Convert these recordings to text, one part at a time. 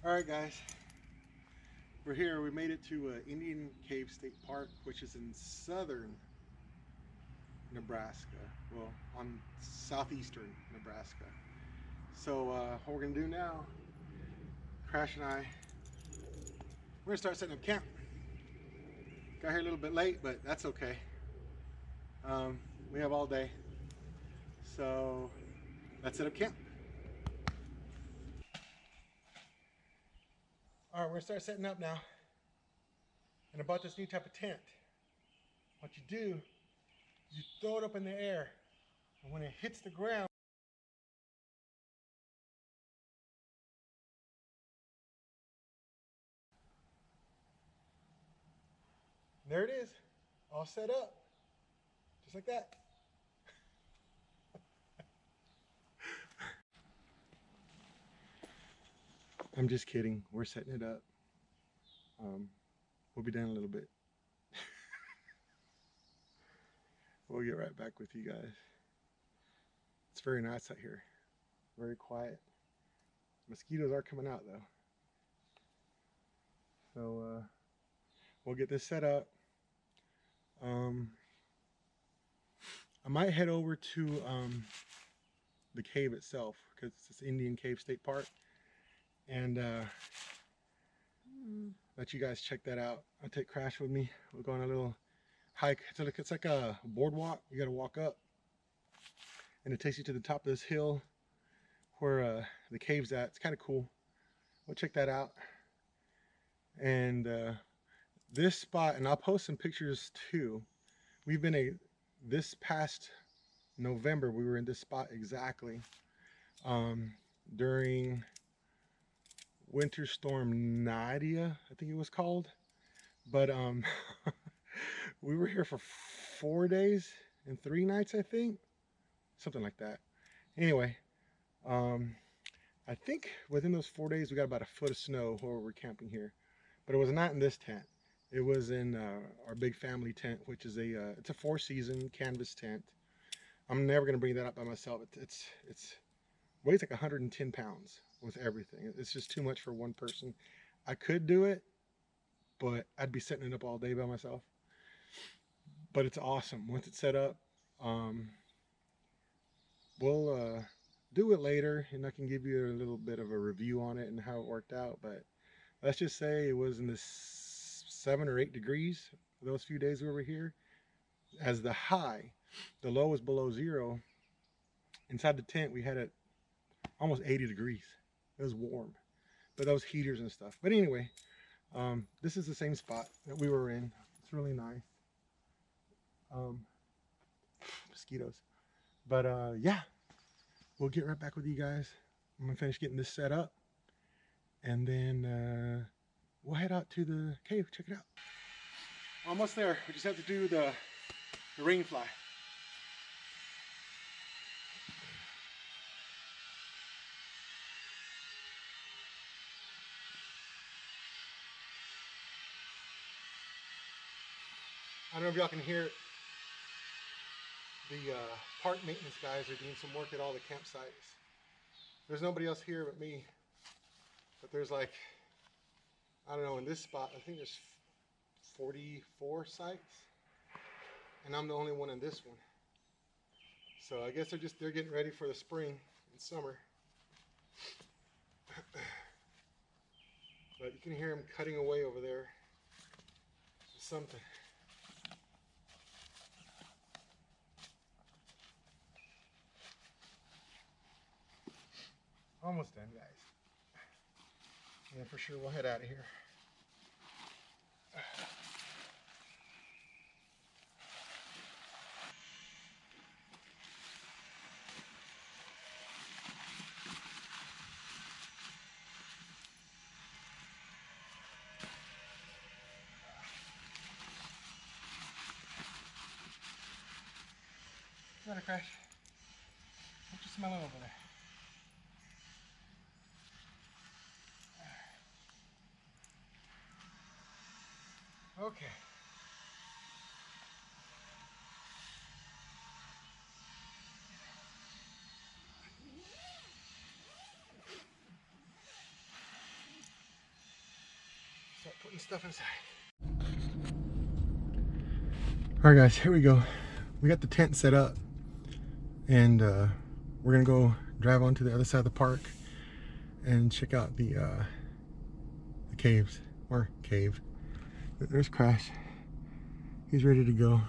All right, guys, we're here. We made it to Indian Cave State Park, which is in southern Nebraska. Well, on southeastern Nebraska. So what we're gonna do now, Crash and I, we're gonna start setting up camp. Got here a little bit late, but that's okay. We have all day. So let's set up camp. All right, we're gonna start setting up now. And I bought this new type of tent. What you do, you throw it up in the air, and when it hits the ground, there it is, all set up, just like that. I'm just kidding. We're setting it up. We'll be done in a little bit. We'll get right back with you guys. It's very nice out here. Very quiet. Mosquitoes are coming out though. So we'll get this set up. I might head over to the cave itself because it's Indian Cave State Park, and let you guys check that out. I'll take Crash with me. We'll go on a little hike. It's like a boardwalk. You got to walk up, and it takes you to the top of this hill where the cave's at. It's kind of cool. We'll check that out. And this spot, and I'll post some pictures too. We've been this past November, we were in this spot exactly during Winter Storm Nadia, I think it was called. But we were here for 4 days and 3 nights, I think, something like that. Anyway, I think within those 4 days we got about a foot of snow while we were camping here, but it was not in this tent. It was in our big family tent, which is it's a 4-season canvas tent. I'm never gonna bring that up by myself. It's weighs like 110 pounds with everything. It's just too much for one person. I could do it, but I'd be setting it up all day by myself. But it's awesome once it's set up. We'll do it later, and I can give you a little bit of a review on it and how it worked out. But let's just say it was in the 7 or 8 degrees those few days we were here as the high. The low was below 0. Inside the tent we had it almost 80 degrees. It was warm, but those heaters and stuff. But anyway, this is the same spot that we were in. It's really nice. Mosquitoes. But yeah, we'll get right back with you guys. I'm gonna finish getting this set up, and then we'll head out to the cave. Check it out. Almost there. We just have to do the rain fly. I don't know if y'all can hear it. The park maintenance guys are doing some work at all the campsites. There's nobody else here but me. But there's like, I don't know, in this spot, I think there's 44 sites. And I'm the only one in this one. So I guess they're getting ready for the spring and summer. But you can hear them cutting away over there. Something. Almost done, guys. And for sure we'll head out of here. What's the matter, Crash? What you smelling over there? Okay. putting stuff inside. All right, guys, here we go. We got the tent set up, and we're gonna go drive on to the other side of the park and check out the caves, or cave. There's Crash. He's ready to go.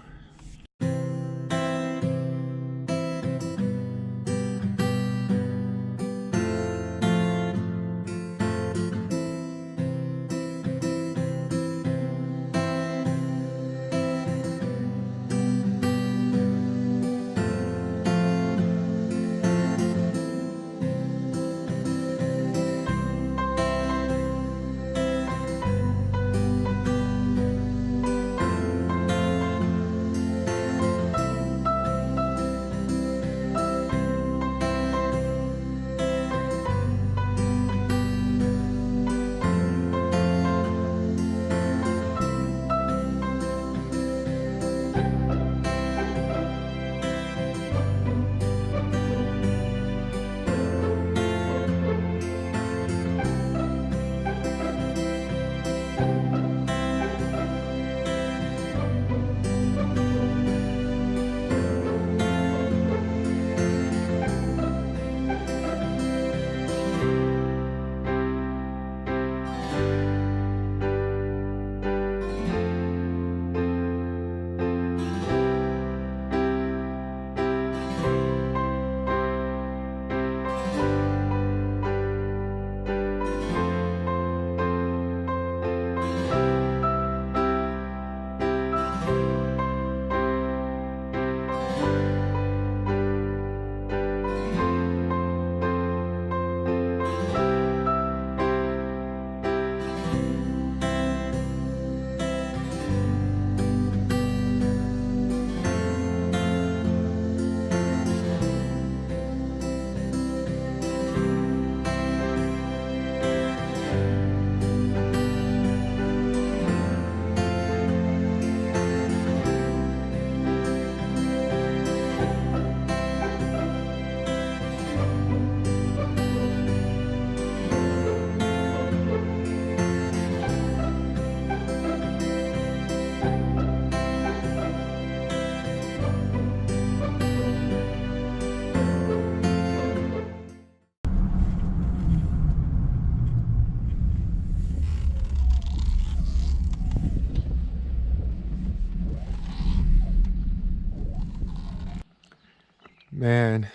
Man,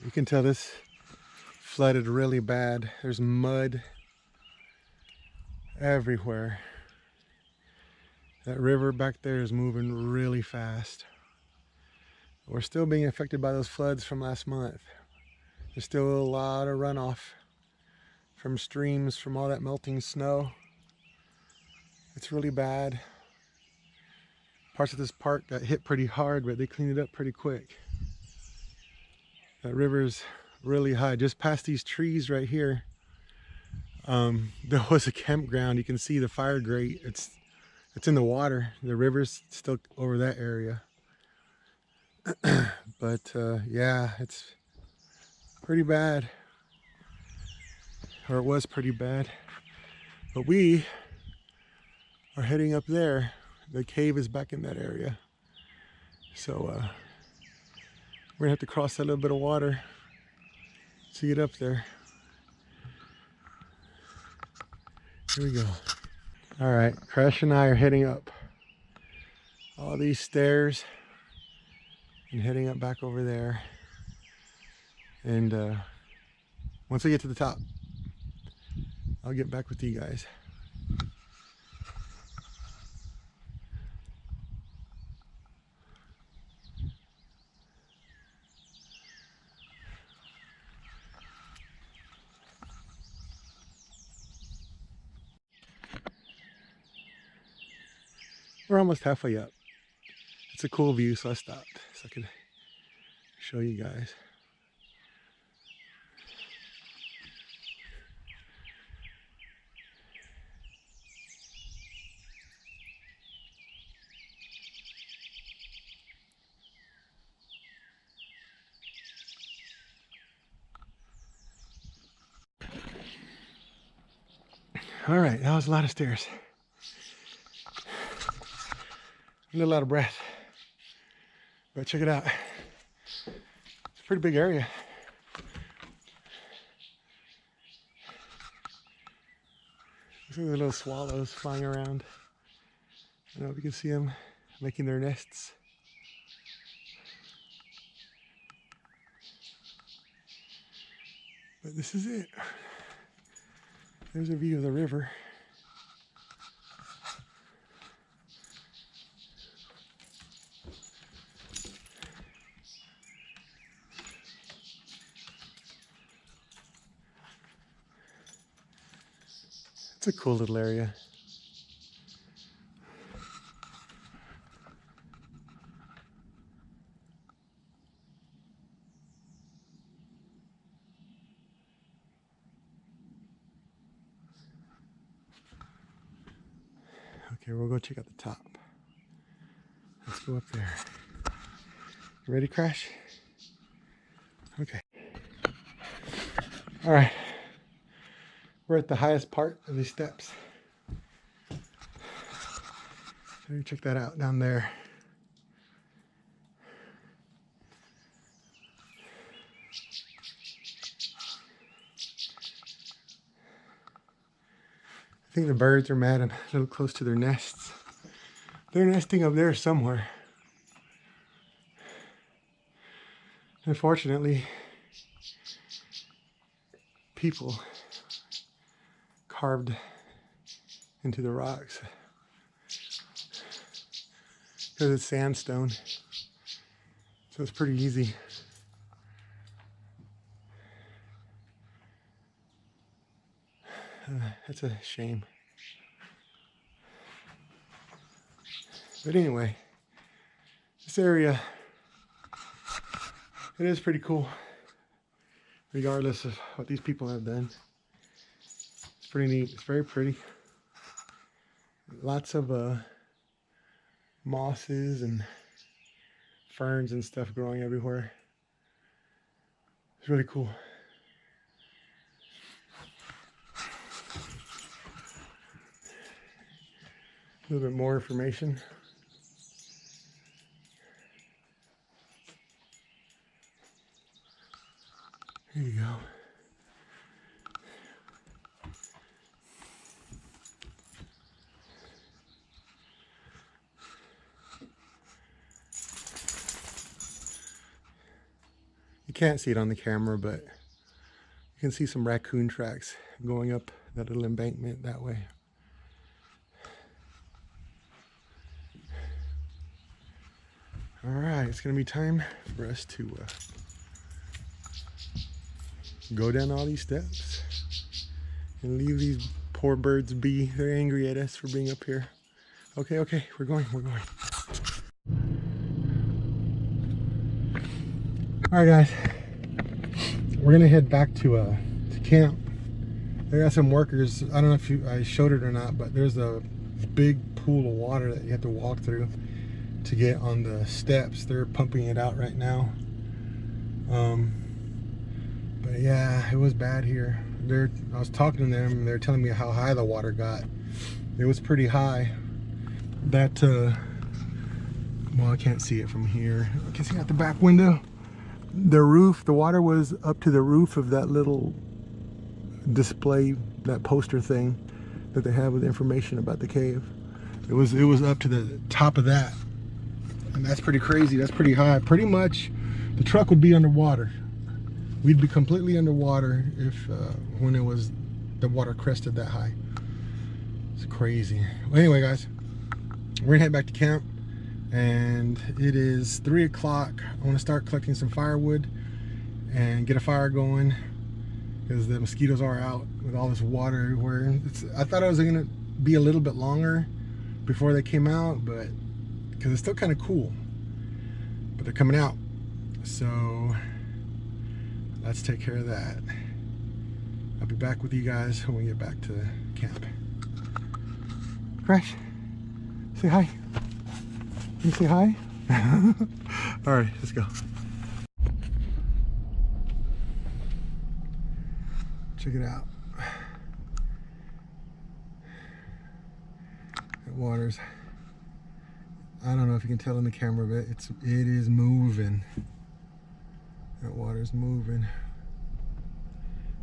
you can tell this flooded really bad. There's mud everywhere. That river back there is moving really fast. We're still being affected by those floods from last month. There's still a lot of runoff from streams, from all that melting snow. It's really bad. Parts of this park got hit pretty hard, but they cleaned it up pretty quick. That river's really high. Just past these trees right here, there was a campground. You can see the fire grate. It's in the water. The river's still over that area. But yeah, it's pretty bad. Or it was pretty bad. But we are heading up there. The cave is back in that area. So we're gonna have to cross that little bit of water to get up there. Here we go. All right, Crash and I are heading up all these stairs and heading up back over there. And once we get to the top, I'll get back with you guys. We're almost halfway up. It's a cool view, so I stopped so I could show you guys. All right, that was a lot of stairs. a little out of breath. But check it out. It's a pretty big area. Look at the little swallows flying around. I don't know if you can see them making their nests. But this is it. There's a view of the river. It's a cool little area. Okay, we'll go check out the top. Let's go up there. You ready, Crash? Okay. All right. We're at the highest part of these steps. So you check that out down there. I think the birds are mad I'm a little close to their nests. They're nesting up there somewhere. Unfortunately, people carved into the rocks because it's sandstone, so it's pretty easy. That's a shame. But anyway, this area, it is pretty cool, regardless of what these people have done. It's pretty neat. It's very pretty. Lots of mosses and ferns and stuff growing everywhere. It's really cool. A little bit more information. Here you go. You can't see it on the camera, but you can see some raccoon tracks going up that little embankment that way. All right, it's gonna be time for us to go down all these steps and leave these poor birds be. They're angry at us for being up here. Okay, we're going. All right, guys, we're gonna head back to camp. They got some workers. I don't know if I showed it or not, but there's a big pool of water that you have to walk through to get on the steps. They're pumping it out right now. But yeah, it was bad here. I was talking to them and they're telling me how high the water got. It was pretty high. That well, I can't see it from here. I can see out the back window. The roof, the water was up to the roof of that little display, that poster thing that they have with information about the cave. It was up to the top of that. And that's pretty crazy. That's pretty high. Pretty much the truck would be underwater. We'd be completely underwater if when the water crested that high. It's crazy. Well, anyway, guys, we're gonna head back to camp, and it is 3 o'clock. I want to start collecting some firewood and get a fire going because the mosquitoes are out with all this water everywhere. I thought it was gonna be a little bit longer before they came out, but because it's still kind of cool, but they're coming out. So let's take care of that. I'll be back with you guys when we get back to camp. Crash, say hi. Can you say hi? All right, let's go. Check it out. That water's, I don't know if you can tell in the camera, but it is moving. That water's moving.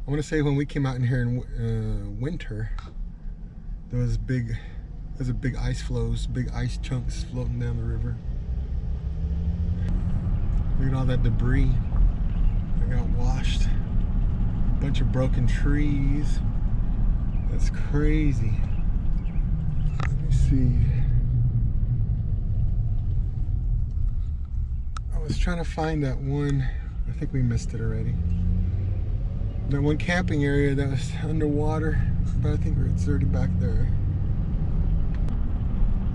I want to say when we came out in here in winter, there's a big ice floes, big ice chunks floating down the river. Look at all that debris that got washed. A bunch of broken trees. That's crazy. Let me see. I was trying to find that one. I think we missed it already. That one camping area that was underwater, but I think it's already back there.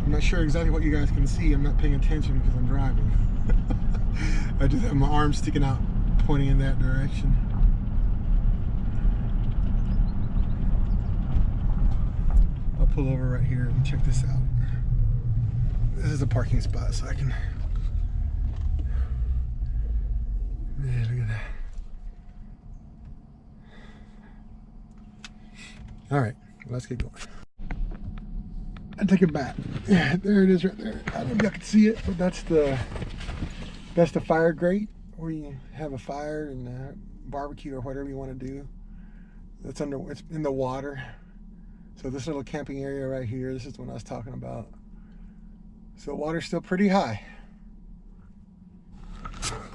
I'm not sure exactly what you guys can see. I'm not paying attention because I'm driving. I just have my arm sticking out, pointing in that direction. I'll pull over right here and check this out. This is a parking spot, so I can... Yeah, look at that. All right, let's get going. I take it back. Yeah, there it is right there. I don't know if y'all can see it, but that's the fire grate where you have a fire and barbecue or whatever you want to do. It's in the water. So this little camping area right here, this is the one I was talking about. So water's still pretty high.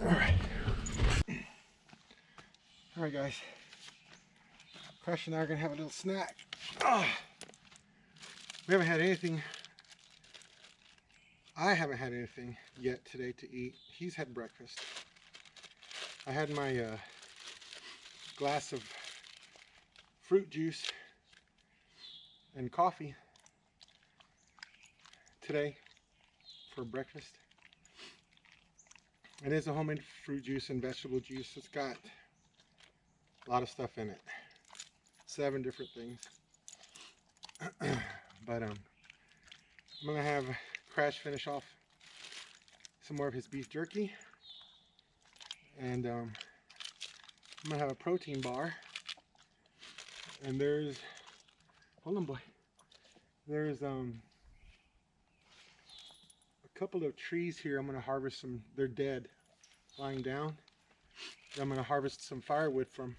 All right. All right, guys. Crash and I are gonna have a little snack. We haven't had anything. I haven't had anything yet today to eat. He's had breakfast. I had my glass of fruit juice and coffee today for breakfast. It is a homemade fruit juice and vegetable juice. It's got a lot of stuff in it. 7 different things. But I'm gonna have Crash finish off some more of his beef jerky, and I'm gonna have a protein bar. And there's, hold on, boy. There's a couple of trees here. I'm gonna harvest some. They're dead, lying down. I'm gonna harvest some firewood from.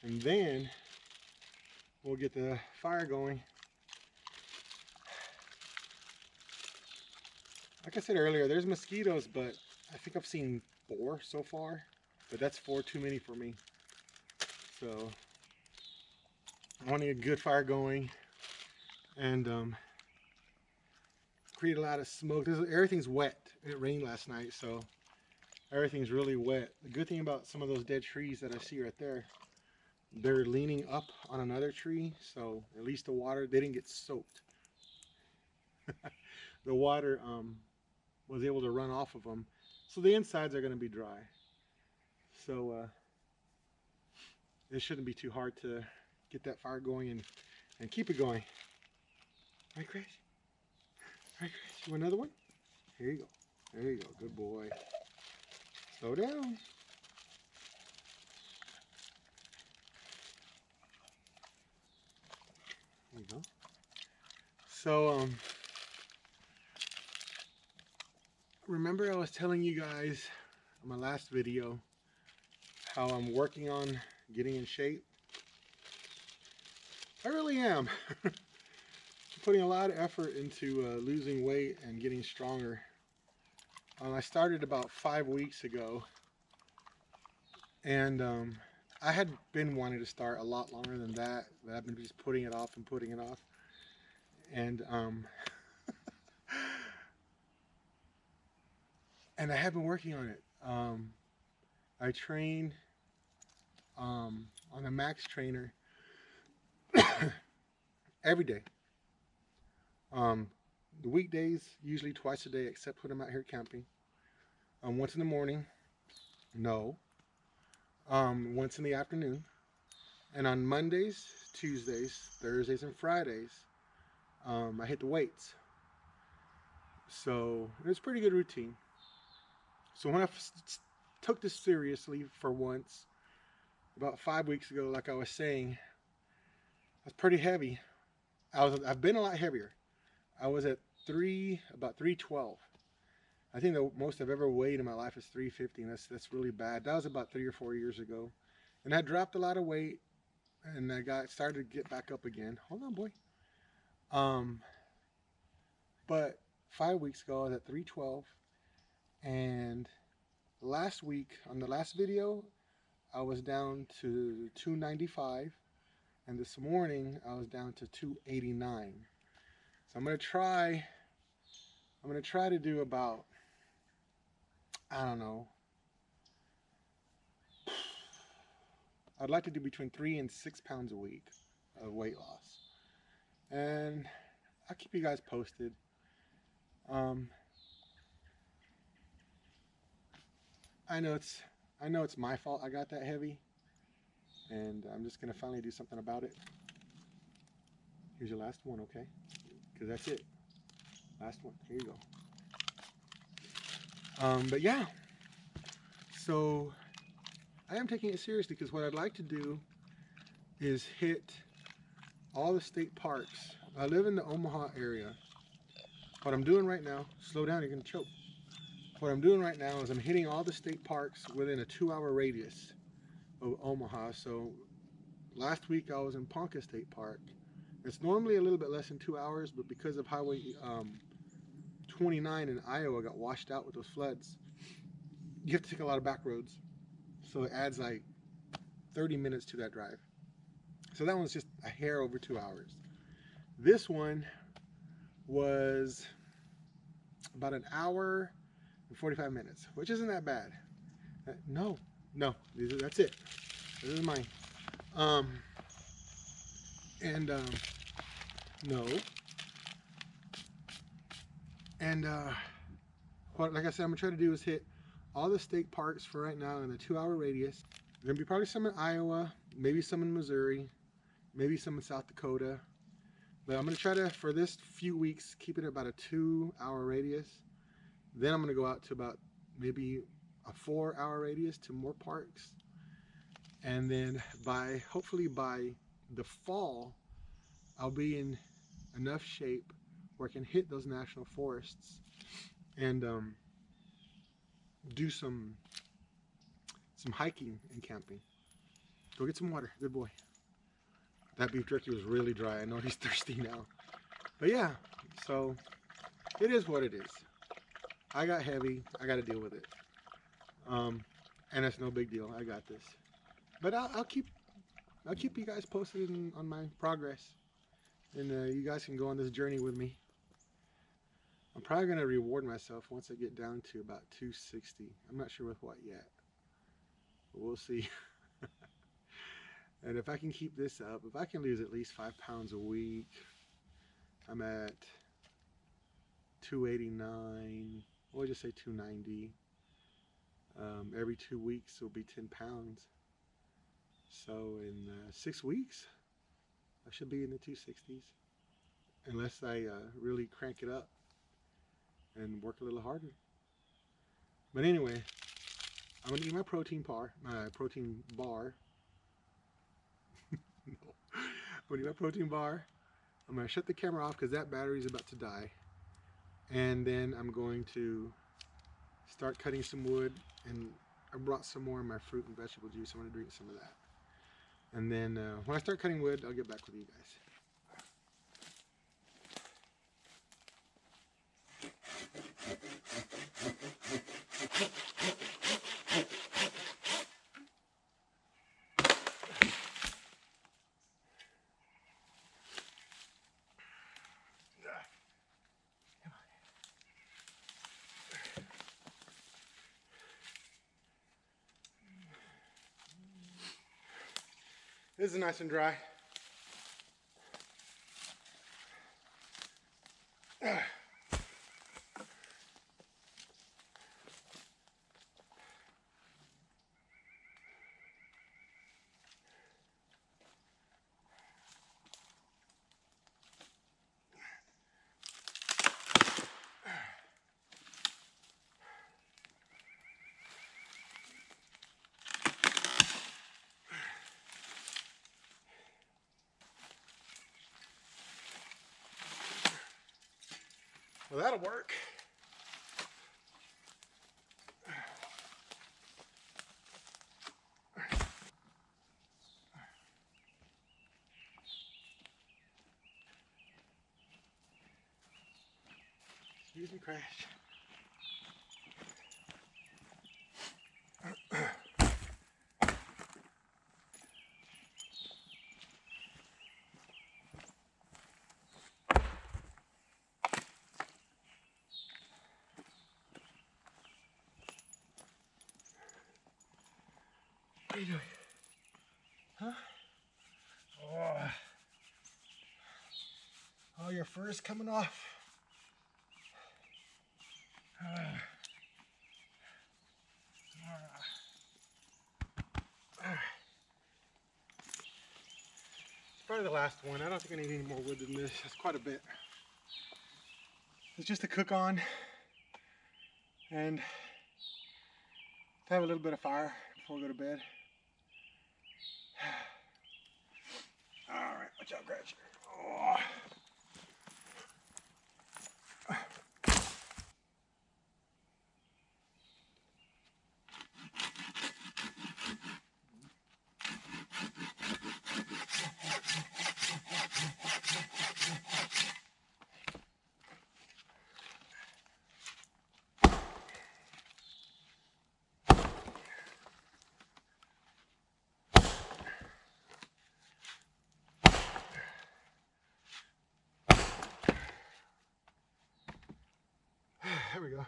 And then we'll get the fire going. Like I said earlier, there's mosquitoes, but I think I've seen 4 so far, but that's 4 too many for me. So I want to get a good fire going and create a lot of smoke. Everything's wet. It rained last night, so everything's really wet. The good thing about some of those dead trees that I see right there, they're leaning up on another tree, so at least the water, they didn't get soaked. The water was able to run off of them, so the insides are going to be dry. So it shouldn't be too hard to get that fire going and keep it going. Right, Crash? Right, Crash? You want another one? Here you go. There you go. Good boy. Slow down. There you go. So, remember I was telling you guys in my last video how I'm working on getting in shape? I really am. Putting a lot of effort into losing weight and getting stronger. I started about 5 weeks ago, and I had been wanting to start a lot longer than that, but I've been just putting it off and putting it off. And and I have been working on it. I train on a max trainer every day. The weekdays, usually twice a day, except when I'm out here camping. Once in the morning, no. Once in the afternoon. And on Mondays, Tuesdays, Thursdays, and Fridays, I hit the weights. So it's a pretty good routine. So when I took this seriously for once, about 5 weeks ago, like I was saying, I was pretty heavy. I've been a lot heavier. I was at about 312. I think the most I've ever weighed in my life is 350, and that's really bad. That was about 3 or 4 years ago, and I dropped a lot of weight, and I got started to get back up again. Hold on, boy. Um, but 5 weeks ago I was at 312, and last week on the last video I was down to 295, and this morning I was down to 289. So I'm gonna try to do about, I don't know, I'd like to do between 3 and 6 pounds a week of weight loss, and I'll keep you guys posted. I know it's my fault I got that heavy, and I'm just gonna finally do something about it. Here's your last one, okay? Because that's it. Last one. Here you go. But yeah, so I am taking it seriously, because what I'd like to do is hit all the state parks. I live in the Omaha area. What I'm doing right now, slow down, you're gonna choke. What I'm doing right now is I'm hitting all the state parks within a 2-hour radius of Omaha. So last week I was in Ponca State Park. It's normally a little bit less than 2 hours, but because of Highway 29 in Iowa got washed out with those floods, you have to take a lot of back roads. So it adds like 30 minutes to that drive. So that one's just a hair over 2 hours. This one was about an hour and 45 minutes, which isn't that bad. No, that's it. This is mine. No. And like I said, I'm gonna try to do is hit all the state parks for right now in a 2-hour radius. There's gonna be probably some in Iowa, maybe some in Missouri, maybe some in South Dakota. But I'm gonna try to, for this few weeks, keep it about a 2-hour radius. Then I'm gonna go out to about maybe a 4-hour radius to more parks. And then hopefully by the fall, I'll be in enough shape where I can hit those national forests and do some hiking and camping. Go get some water, good boy. That beef jerky was really dry. I know he's thirsty now. But yeah, so it is what it is. I got heavy, I got to deal with it. And it's no big deal. I got this. But I'll keep you guys posted on my progress, and you guys can go on this journey with me. I'm probably gonna reward myself once I get down to about 260. I'm not sure with what yet, but we'll see. And if I can keep this up, if I can lose at least 5 pounds a week, I'm at 289. We'll just say 290. Every 2 weeks will be 10 pounds. So in 6 weeks, I should be in the 260s. Unless I really crank it up and work a little harder. But anyway, I'm gonna eat my protein bar. No. I'm gonna eat my protein bar. I'm gonna shut the camera off because that battery's about to die. And then I'm going to start cutting some wood, and I brought some more of my fruit and vegetable juice. I'm gonna drink some of that. And then when I start cutting wood, I'll get back with you guys. This is nice and dry. Well, that'll work. Excuse me, Crash. What are you doing? Huh? Oh, your fur's coming off. Probably the last one. I don't think I need any more wood than this. That's quite a bit. It's just to cook on and to have a little bit of fire before we go to bed. All right, watch out, Gretchen. Oh. There we go.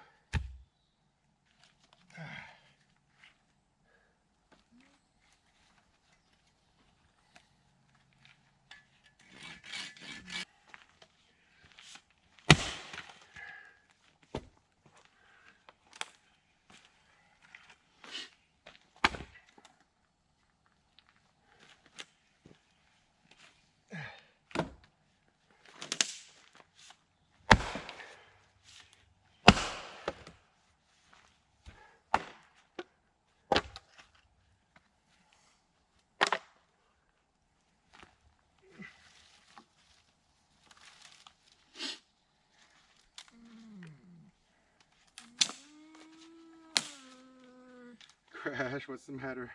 Crash, what's the matter?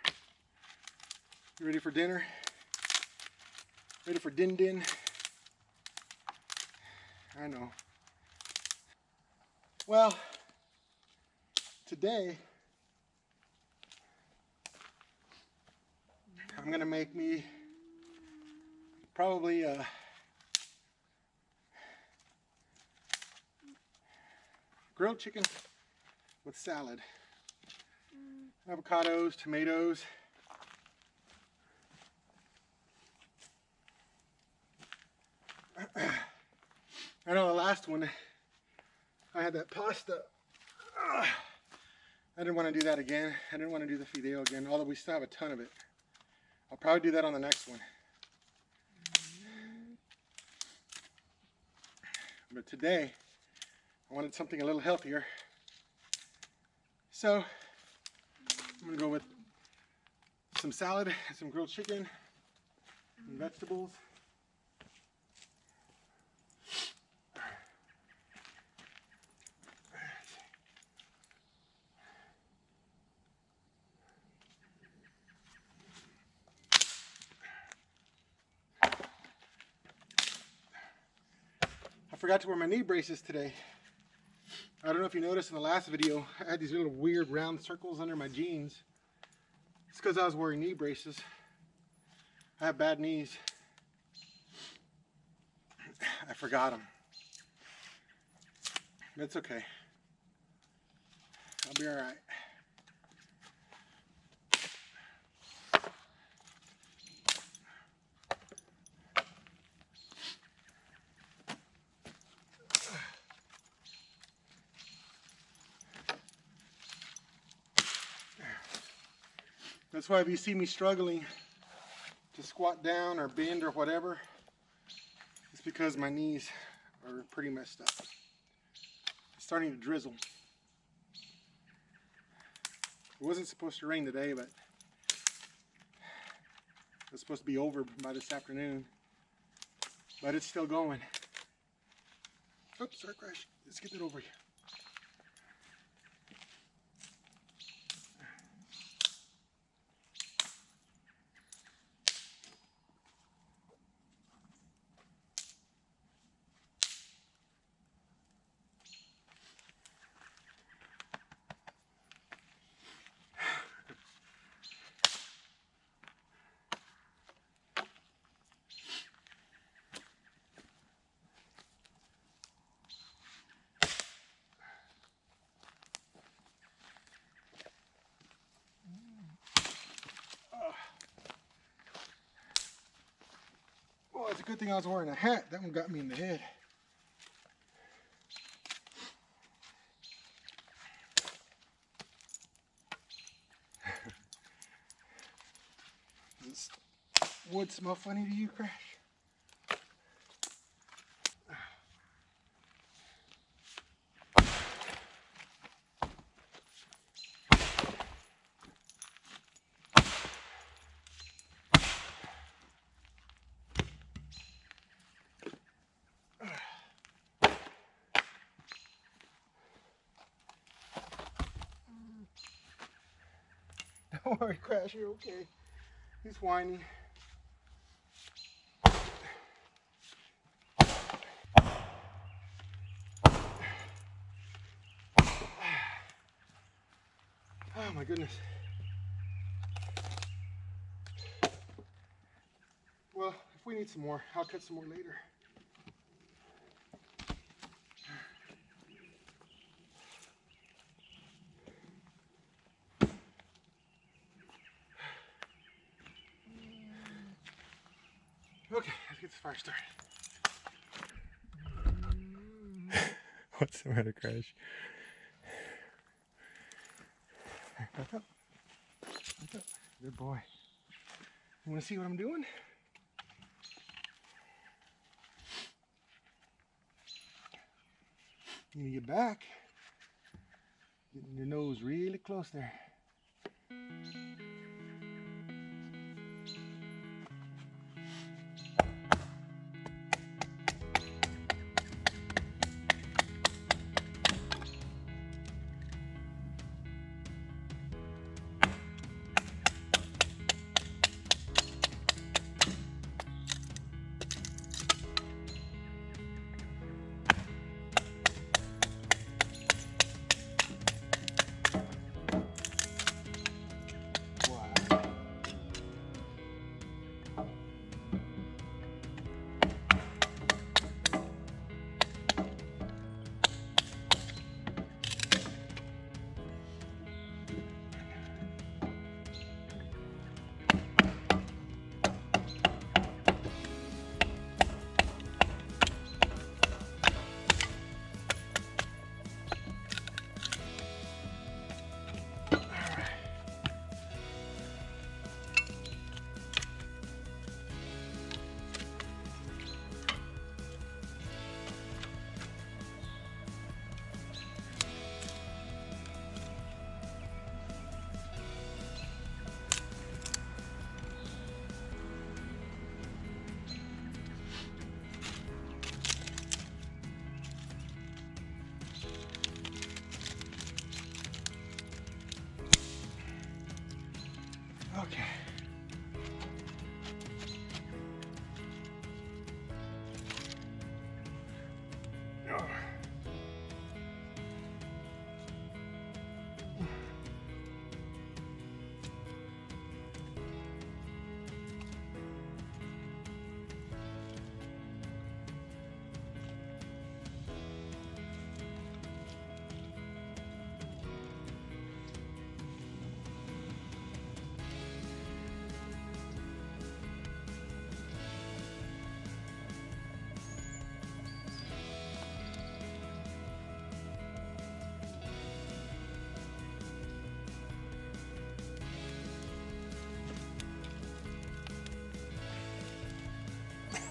You ready for dinner? Ready for din-din? I know. Well, today I'm gonna make me probably grilled chicken with salad. Avocados, tomatoes. I know the last one I had that pasta. I didn't want to do that again. I didn't want to do the fideo again, although we still have a ton of it. I'll probably do that on the next one. But today, I wanted something a little healthier. So, I'm going to go with some salad and some grilled chicken and vegetables. I forgot to wear my knee braces today. I don't know if you noticed in the last video, I had these little weird round circles under my jeans. It's because I was wearing knee braces. I have bad knees. I forgot them. It's okay. I'll be all right. That's why if you see me struggling to squat down or bend or whatever, it's because my knees are pretty messed up. It's starting to drizzle. It wasn't supposed to rain today, but it's supposed to be over by this afternoon. But it's still going. Oops, sorry, crash. Let's get that over here. Well, it's a good thing I was wearing a hat. That one got me in the head. Does this wood smell funny to you, Crash? Don't worry, Crash, you're okay. He's whining. Oh my goodness. Well, if we need some more, I'll cut some more later. Okay, let's get this fire started. What's the matter, Crash? Back up. Back up. Good boy. You want to see what I'm doing? You need to get back. Getting your nose really close there. Okay.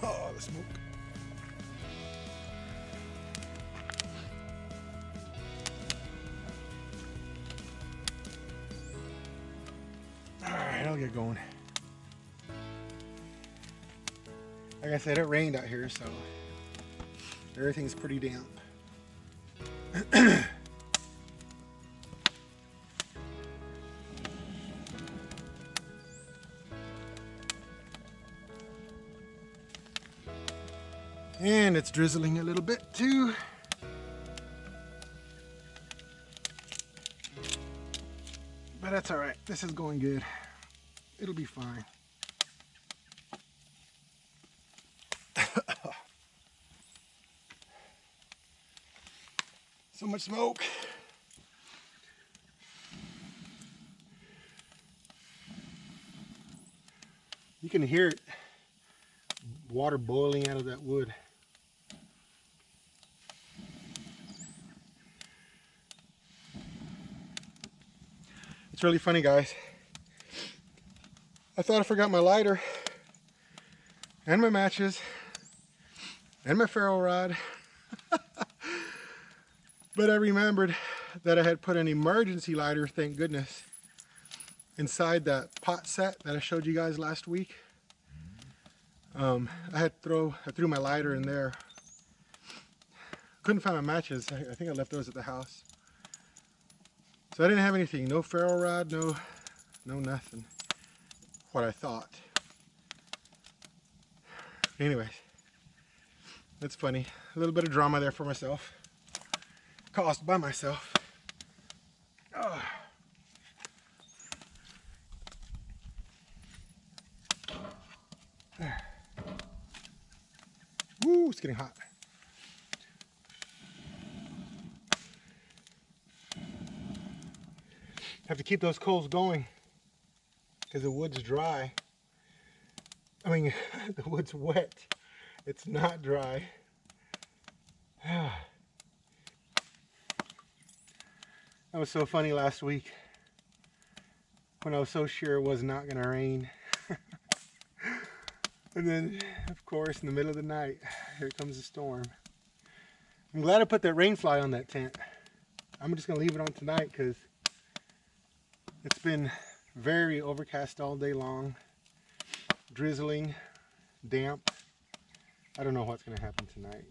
Oh, the smoke. All right, I'll get going. Like I said, it rained out here, so everything's pretty damp. And it's drizzling a little bit too. But that's all right. This is going good. It'll be fine. So much smoke. You can hear it, water boiling out of that wood. It's really funny, guys. I thought I forgot my lighter and my matches and my ferro rod. But I remembered that I had put an emergency lighter, thank goodness, inside that pot set that I showed you guys last week. I threw my lighter in there. Couldn't find my matches. I think I left those at the house. So I didn't have anything. No ferro rod, no nothing. What I thought. Anyways, that's funny. A little bit of drama there for myself. Caused by myself. Oh. Woo, it's getting hot. Have to keep those coals going because the wood's dry. I mean, the wood's wet. It's not dry. That was so funny last week when I was so sure it was not going to rain. And then, of course, in the middle of the night, here comes the storm. I'm glad I put that rain fly on that tent. I'm just going to leave it on tonight because it's been very overcast all day long. Drizzling, damp. I don't know what's going to happen tonight.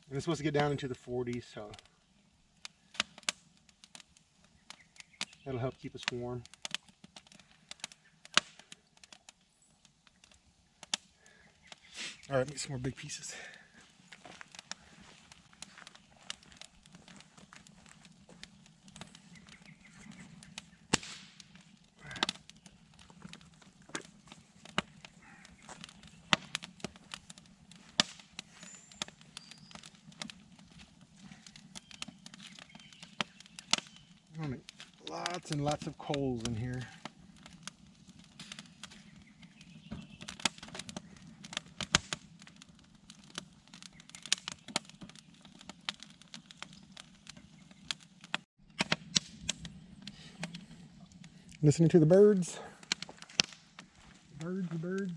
And it's supposed to get down into the 40s, so that'll help keep us warm. All right, make some more big pieces. I'm gonna make lots and lots of coals in here. Listening to the birds. The birds.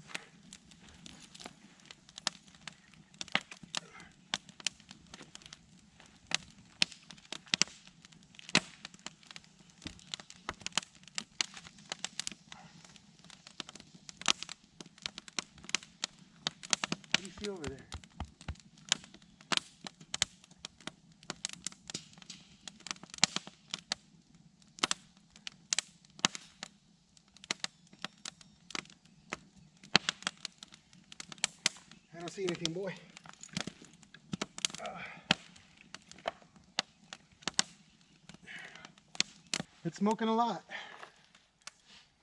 What do you see over there? I don't see anything, boy. It's smoking a lot.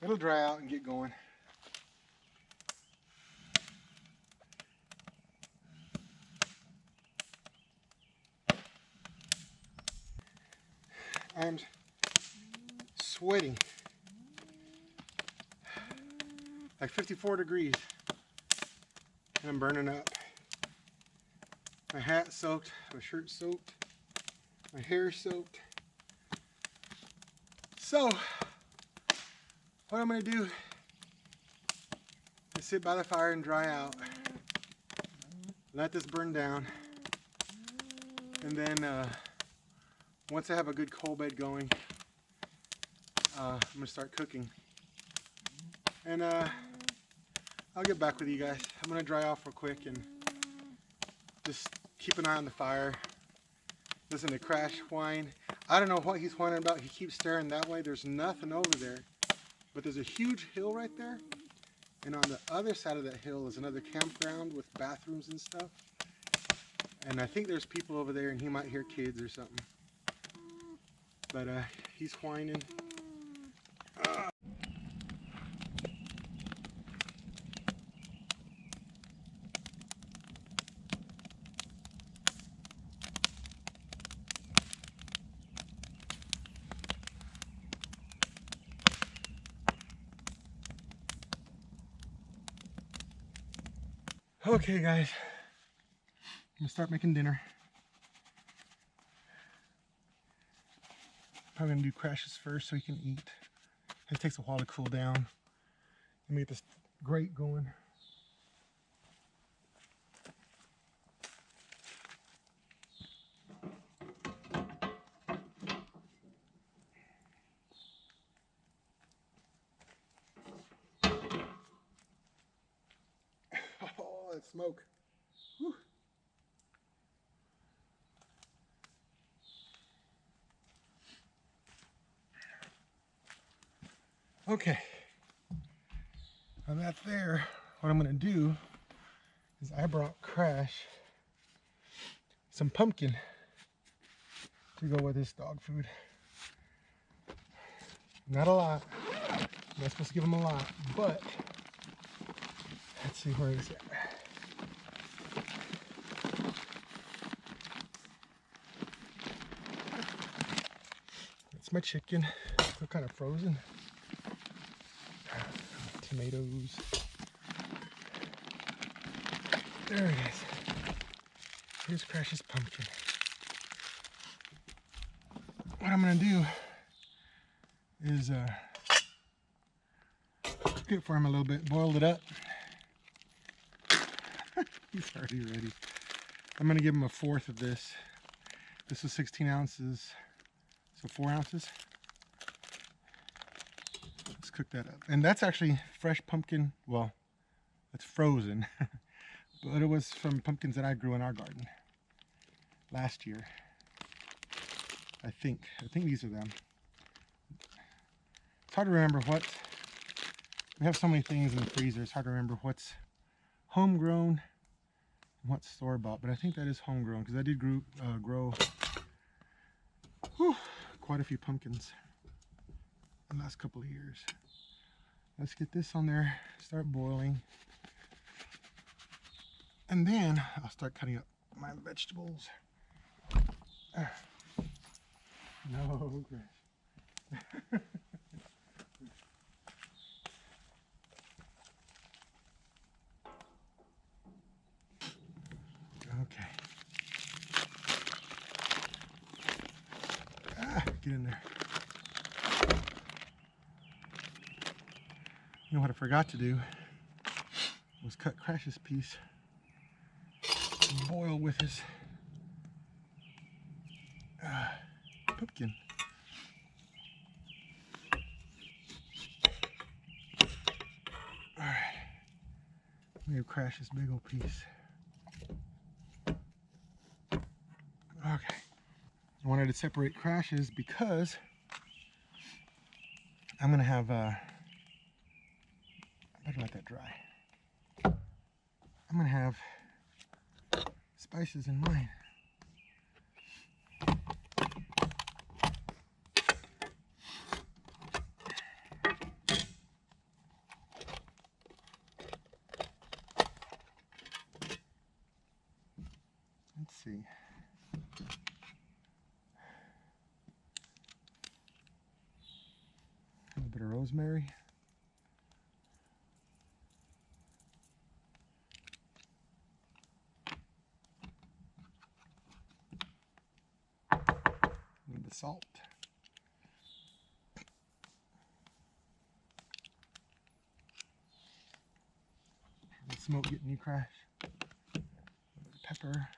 It'll dry out and get going. I'm sweating. Like 54 degrees. And I'm burning up. My hat's soaked, my shirt's soaked, my hair's soaked. So, what I'm going to do is sit by the fire and dry out. Let this burn down. And then, once I have a good coal bed going, I'm going to start cooking. And I'll get back with you guys. I'm going to dry off real quick and just keep an eye on the fire. Listen to Crash whine. I don't know what he's whining about. He keeps staring that way. There's nothing over there. But there's a huge hill right there. And on the other side of that hill is another campground with bathrooms and stuff. And I think there's people over there and he might hear kids or something. But he's whining. Okay guys, I'm gonna start making dinner. Probably gonna do Crash's first so he can eat. It takes a while to cool down. Let me get this grate going. Oh, that smoke. Whew. Okay, now that's there. What I'm gonna do is I brought Crash some pumpkin to go with his dog food. Not a lot. I'm not supposed to give him a lot, but let's see where it's at. That's my chicken. They're kind of frozen. Tomatoes. There it is. Here's Crash's pumpkin. What I'm gonna do is cook it for him a little bit, boiled it up. He's already ready. I'm gonna give him a fourth of this. This is 16 ounces, so 4 ounces. Let's cook that up. And that's actually fresh pumpkin. Well, it's frozen, but it was from pumpkins that I grew in our garden last year. I think these are them. It's hard to remember what. We have so many things in the freezer. It's hard to remember what's homegrown and what's store-bought. But I think that is homegrown because I did grow quite a few pumpkins in the last couple of years. Let's get this on there, start boiling. And then I'll start cutting up my vegetables. No, Chris. Okay. Get in there. You know what I forgot to do was cut Crash's piece and boil with his pumpkin. All right, we have Crash's big old piece. Okay, I wanted to separate Crash's because I'm gonna have I better let that dry. I'm gonna have spices in mine. Let's see. A little bit of rosemary. Need the salt. The smoke getting you, Crash. A little bit of pepper.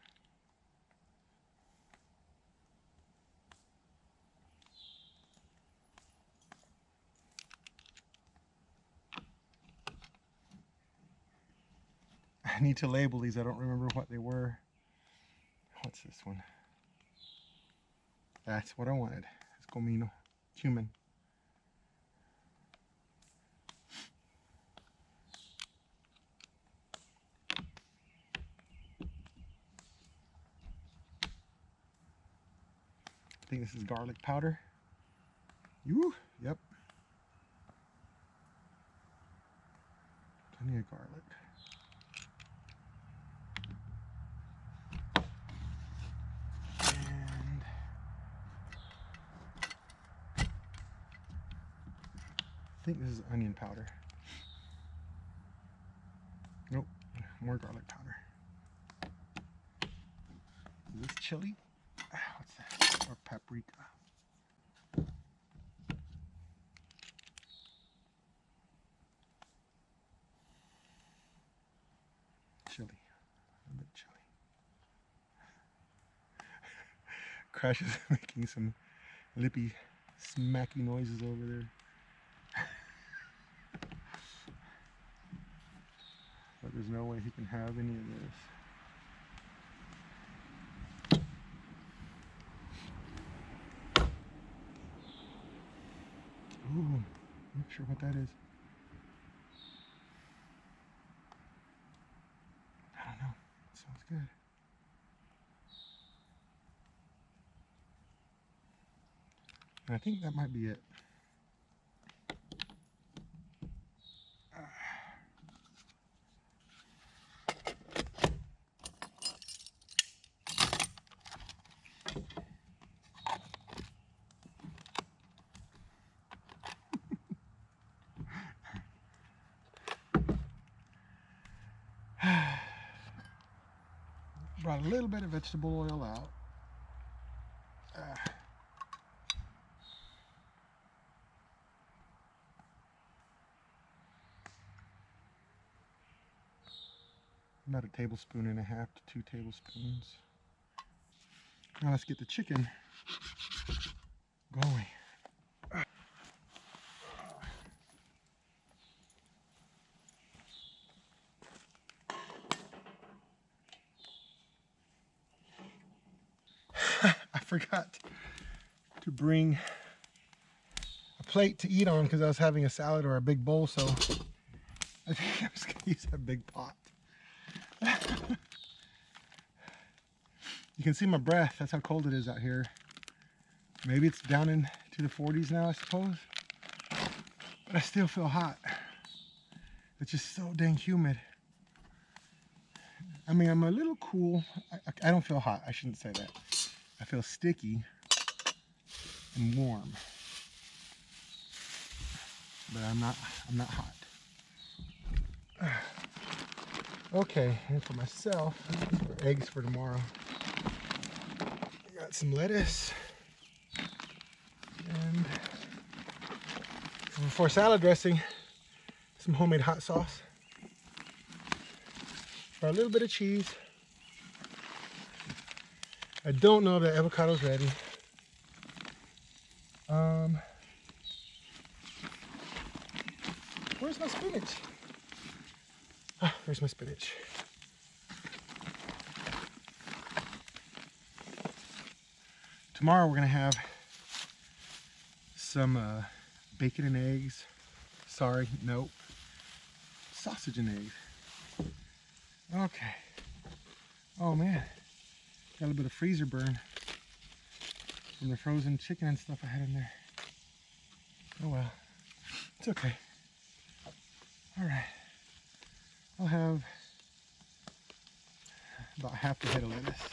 I need to label these. I don't remember what they were. What's this one? That's what I wanted. It's comino, cumin. I think this is garlic powder. Yep. Plenty of garlic. And I think this is onion powder. Nope, more garlic powder. Is this chili? What's that? Or paprika? Chili. A bit chili. Crash is making some lippy, smacky noises over there. But there's no way he can have any of this. Ooh, I'm not sure what that is. I don't know. It sounds good. And I think that might be it. Brought a little bit of vegetable oil out. About 1.5 tablespoons to 2 tablespoons. Now let's get the chicken going. I forgot to bring a plate to eat on because I was having a salad or a big bowl, so I think I'm just going to use that big pot. You can see my breath. That's how cold it is out here. Maybe it's down into the 40s now, I suppose. But I still feel hot. It's just so dang humid. I mean, I'm a little cool. I don't feel hot. I shouldn't say that. I feel sticky and warm. But I'm not hot. Okay, and for myself, for eggs for tomorrow. I got some lettuce. And for salad dressing, some homemade hot sauce. For a little bit of cheese. I don't know if the avocado's ready. Where's my spinach? Ah, there's my spinach. Tomorrow we're gonna have some bacon and eggs. Sorry, nope. Sausage and eggs. Okay. Oh man, got a little bit of freezer burn from the frozen chicken and stuff I had in there. Oh well, it's okay. All right, I'll have about half the head of lettuce.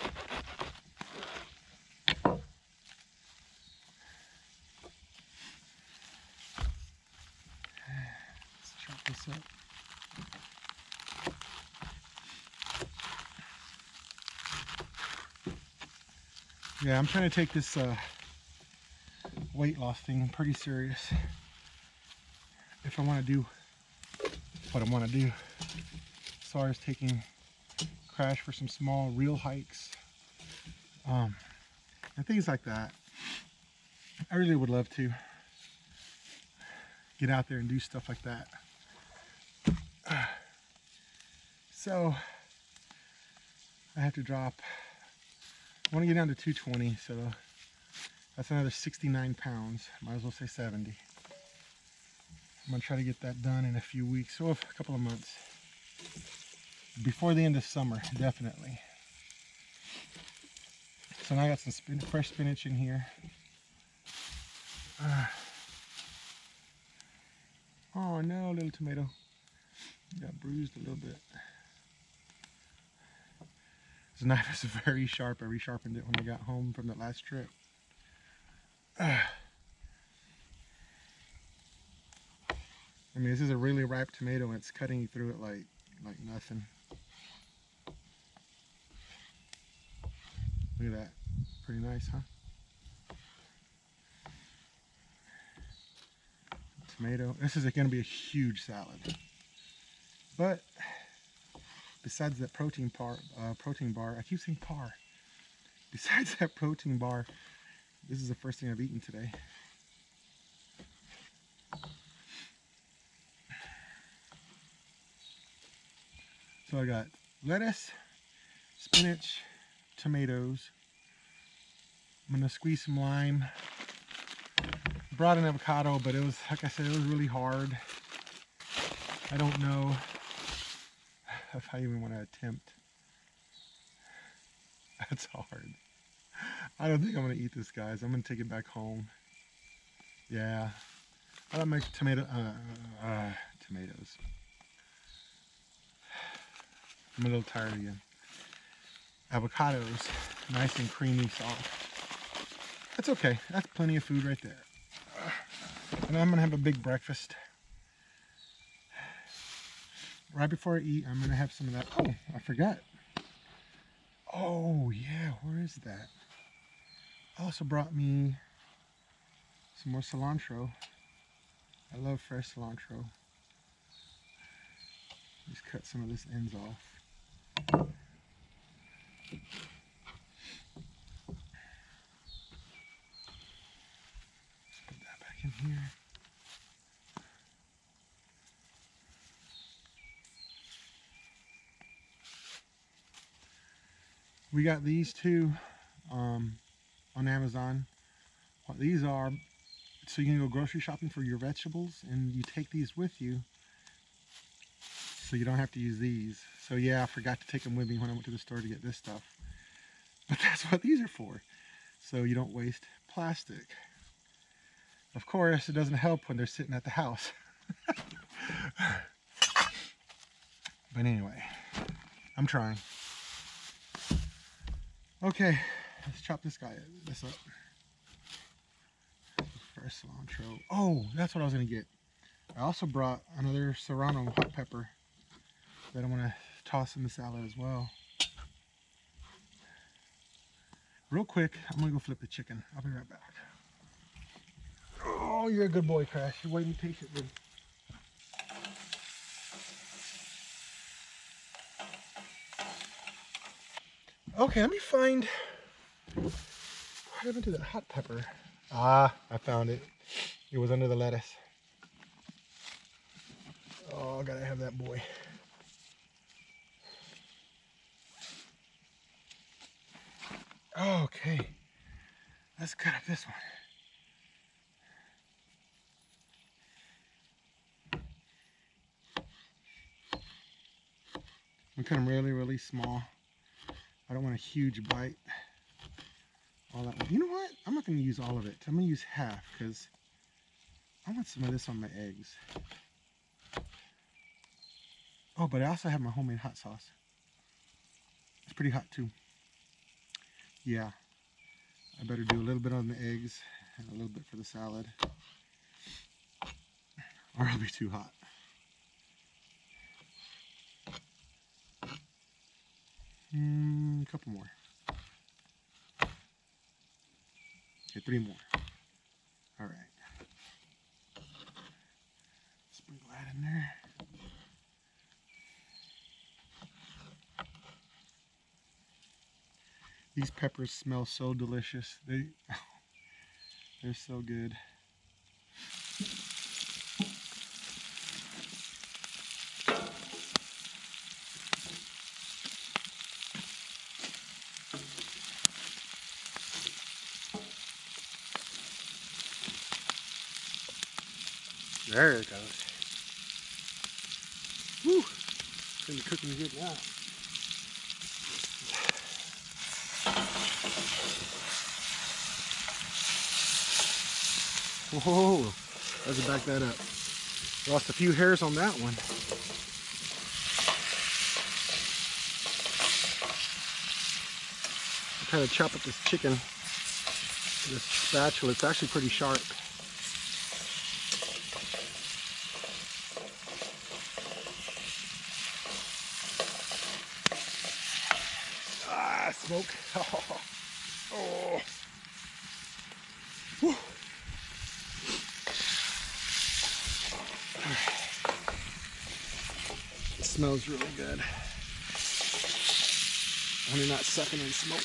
Let's chop this up. Yeah, I'm trying to take this weight loss thing pretty serious. If I want to do what I want to do, as far as taking Crash for some small real hikes, and things like that. I really would love to get out there and do stuff like that. So I have to drop. I want to get down to 220, so That's another 69 pounds. Might as well say 70. I'm going to try to get that done in a few weeks, or a couple of months. Before the end of summer, definitely. So now I got some fresh spinach in here. Oh no, little tomato. Got bruised a little bit. This knife is very sharp. I resharpened it when I got home from that last trip. I mean, this is a really ripe tomato and it's cutting through it like nothing. Look at that. Pretty nice, huh? Tomato. This is going to be a huge salad. But besides that protein bar, I keep saying par. Besides that protein bar, this is the first thing I've eaten today. So I got lettuce, spinach, tomatoes. I'm gonna squeeze some lime. Brought an avocado, but it was, like I said, it was really hard. I don't know if I even want to attempt. That's hard. I don't think I'm gonna eat this, guys. I'm gonna take it back home. Yeah, I don't make tomatoes. I'm a little tired again. Avocados, nice and creamy, soft. That's okay. That's plenty of food right there. And I'm gonna have a big breakfast. Right before I eat, I'm gonna have some of that. Oh, I forgot. Oh yeah, where is that? I also brought me some more cilantro. I love fresh cilantro. Just cut some of this ends off. Put that back in here. We got these two on Amazon. What these are, so you can go grocery shopping for your vegetables and you take these with you so you don't have to use these. So yeah, I forgot to take them with me when I went to the store to get this stuff. But that's what these are for. So you don't waste plastic. Of course, it doesn't help when they're sitting at the house. But anyway, I'm trying. Okay, let's chop this up. Fresh cilantro. Oh, that's what I was gonna get. I also brought another serrano hot pepper that I'm gonna toss in the salad as well. Real quick, I'm gonna go flip the chicken. I'll be right back. Oh, you're a good boy, Crash. You're waiting patiently. Okay, let me find. What happened to that hot pepper? Ah, I found it. It was under the lettuce. Oh, I gotta have that boy. Okay, let's cut up this one. I'm cutting them really, really small. I don't want a huge bite. All that one. You know what? I'm not going to use all of it. I'm going to use half because I want some of this on my eggs. Oh, but I also have my homemade hot sauce. It's pretty hot too. Yeah, I better do a little bit on the eggs and a little bit for the salad, or it'll be too hot. A couple more. Okay, 3 more. All right. Sprinkle that in there. These peppers smell so delicious. They're so good. There it goes. Woo! It's gonna be cooking good now. Whoa! Let's back that up. Lost a few hairs on that one. I try to chop up this chicken with this spatula. It's actually pretty sharp. Ah, smoke. Oh. Whew. It smells really good. Only not sucking in smoke.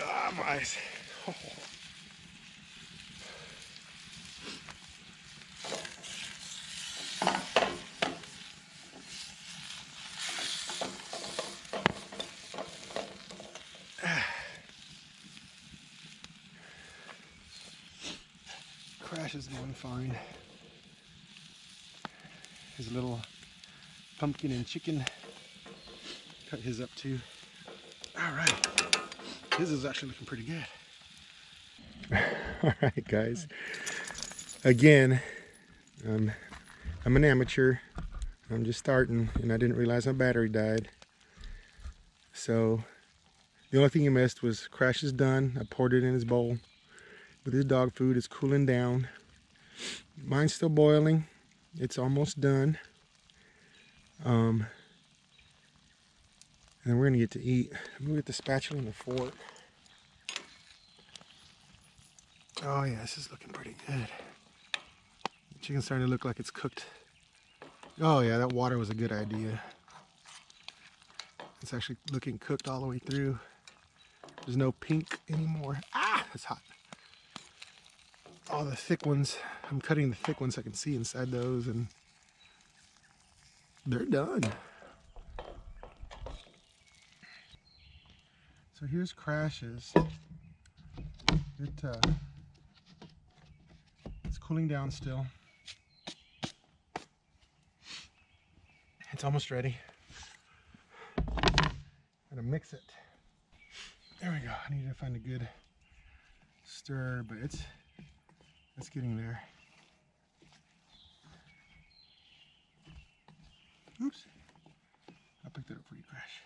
Ah, my eyes. Oh. Crash is doing fine. His little pumpkin and chicken. Cut his up too. All right. His is actually looking pretty good. All right, guys. Again, I'm an amateur. I'm just starting, and I didn't realize my battery died. So the only thing you missed was Crash is done. I poured it in his bowl with his dog food. It's cooling down. Mine's still boiling. It's almost done. And then we're gonna get to eat. I'm gonna get the spatula and the fork. Oh yeah, this is looking pretty good. The chicken's starting to look like it's cooked. Oh yeah, that water was a good idea. It's actually looking cooked all the way through. There's no pink anymore. Ah, it's hot. All the thick ones, I'm cutting the thick ones so I can see inside those, and they're done. So here's Crash's. It's cooling down still. It's almost ready. I'm gonna mix it. There we go. I need to find a good stir, but it's getting there. Oops. I picked it up for you, Crash.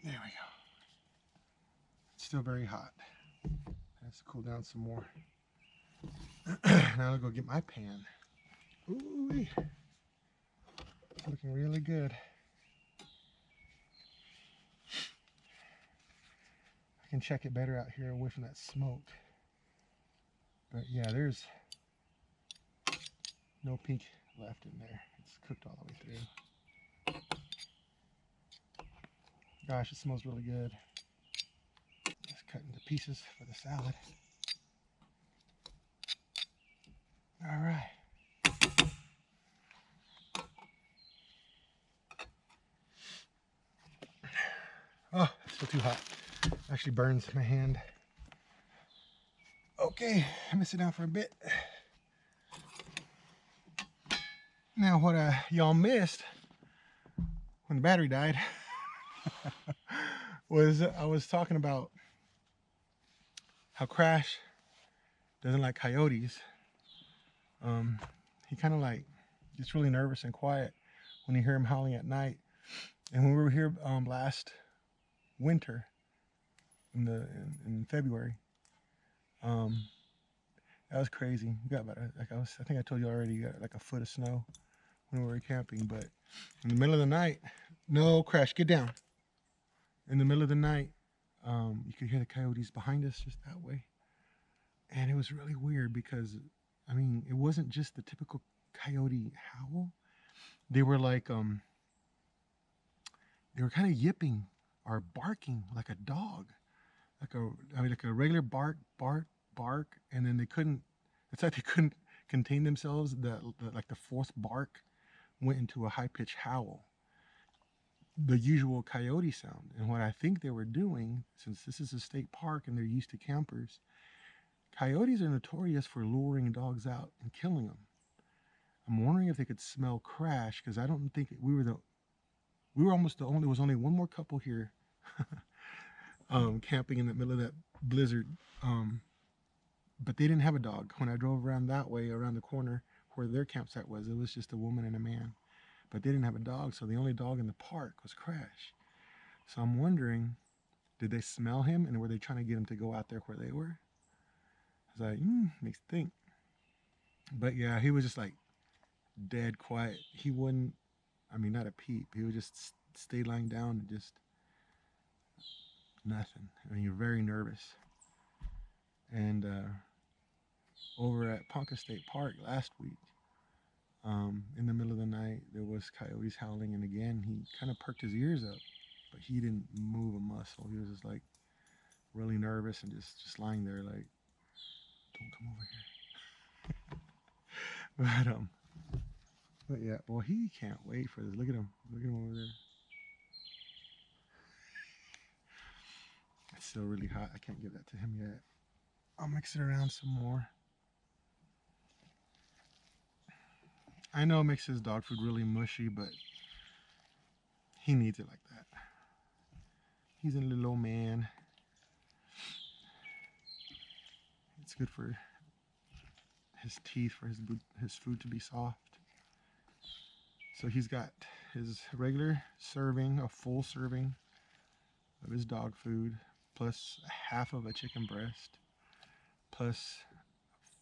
There we go. It's still very hot. It has to cool down some more. Now I'll go get my pan. Ooh, it's looking really good. I can check it better out here away from that smoke. But yeah, there's no pink left in there. It's cooked all the way through. Gosh, it smells really good. Just cut into pieces for the salad. All right. Oh, it's still too hot. Actually burns my hand. Okay, I'm gonna sit down for a bit. Now, what y'all missed when the battery died was I was talking about how Crash doesn't like coyotes. He kind of like gets really nervous and quiet when you hear him howling at night. And when we were here last winter in February, that was crazy. We got about I think I told you already, you got like a foot of snow when we were camping. But in the middle of the night, no, Crash, get down. In the middle of the night, you could hear the coyotes behind us just that way. And it was really weird because, I mean, it wasn't just the typical coyote howl. They were like, they were kind of yipping or barking like a dog. like a, I mean, like a regular bark, bark, bark, and then they couldn't. It's like they couldn't contain themselves. Like the fourth bark went into a high pitched howl, the usual coyote sound. And what I think they were doing, since this is a state park and they're used to campers, coyotes are notorious for luring dogs out and killing them. I'm wondering if they could smell crash because I don't think we were almost the only. There was only one more couple here, camping in the middle of that blizzard. Um, but they didn't have a dog. When I drove around that way, around the corner where their campsite was, it was just a woman and a man. But they didn't have a dog, so the only dog in the park was Crash. So I'm wondering, did they smell him and were they trying to get him to go out there where they were? I was like, makes me think. But yeah, he was just like dead quiet. He wouldn't, I mean, not a peep. He would just stay lying down and just nothing. I mean, you're very nervous. And over at Ponca State Park last week, in the middle of the night, there was coyotes howling, and again, he kind of perked his ears up, but he didn't move a muscle. He was just like really nervous and just lying there, like, "Don't come over here." But yeah, well, he can't wait for this. Look at him over there. It's still really hot. I can't give that to him yet. I'll mix it around some more. I know it makes his dog food really mushy, but he needs it like that. He's a little old man. It's good for his teeth, for his food to be soft. So he's got his regular serving, a full serving of his dog food, plus half of a chicken breast, plus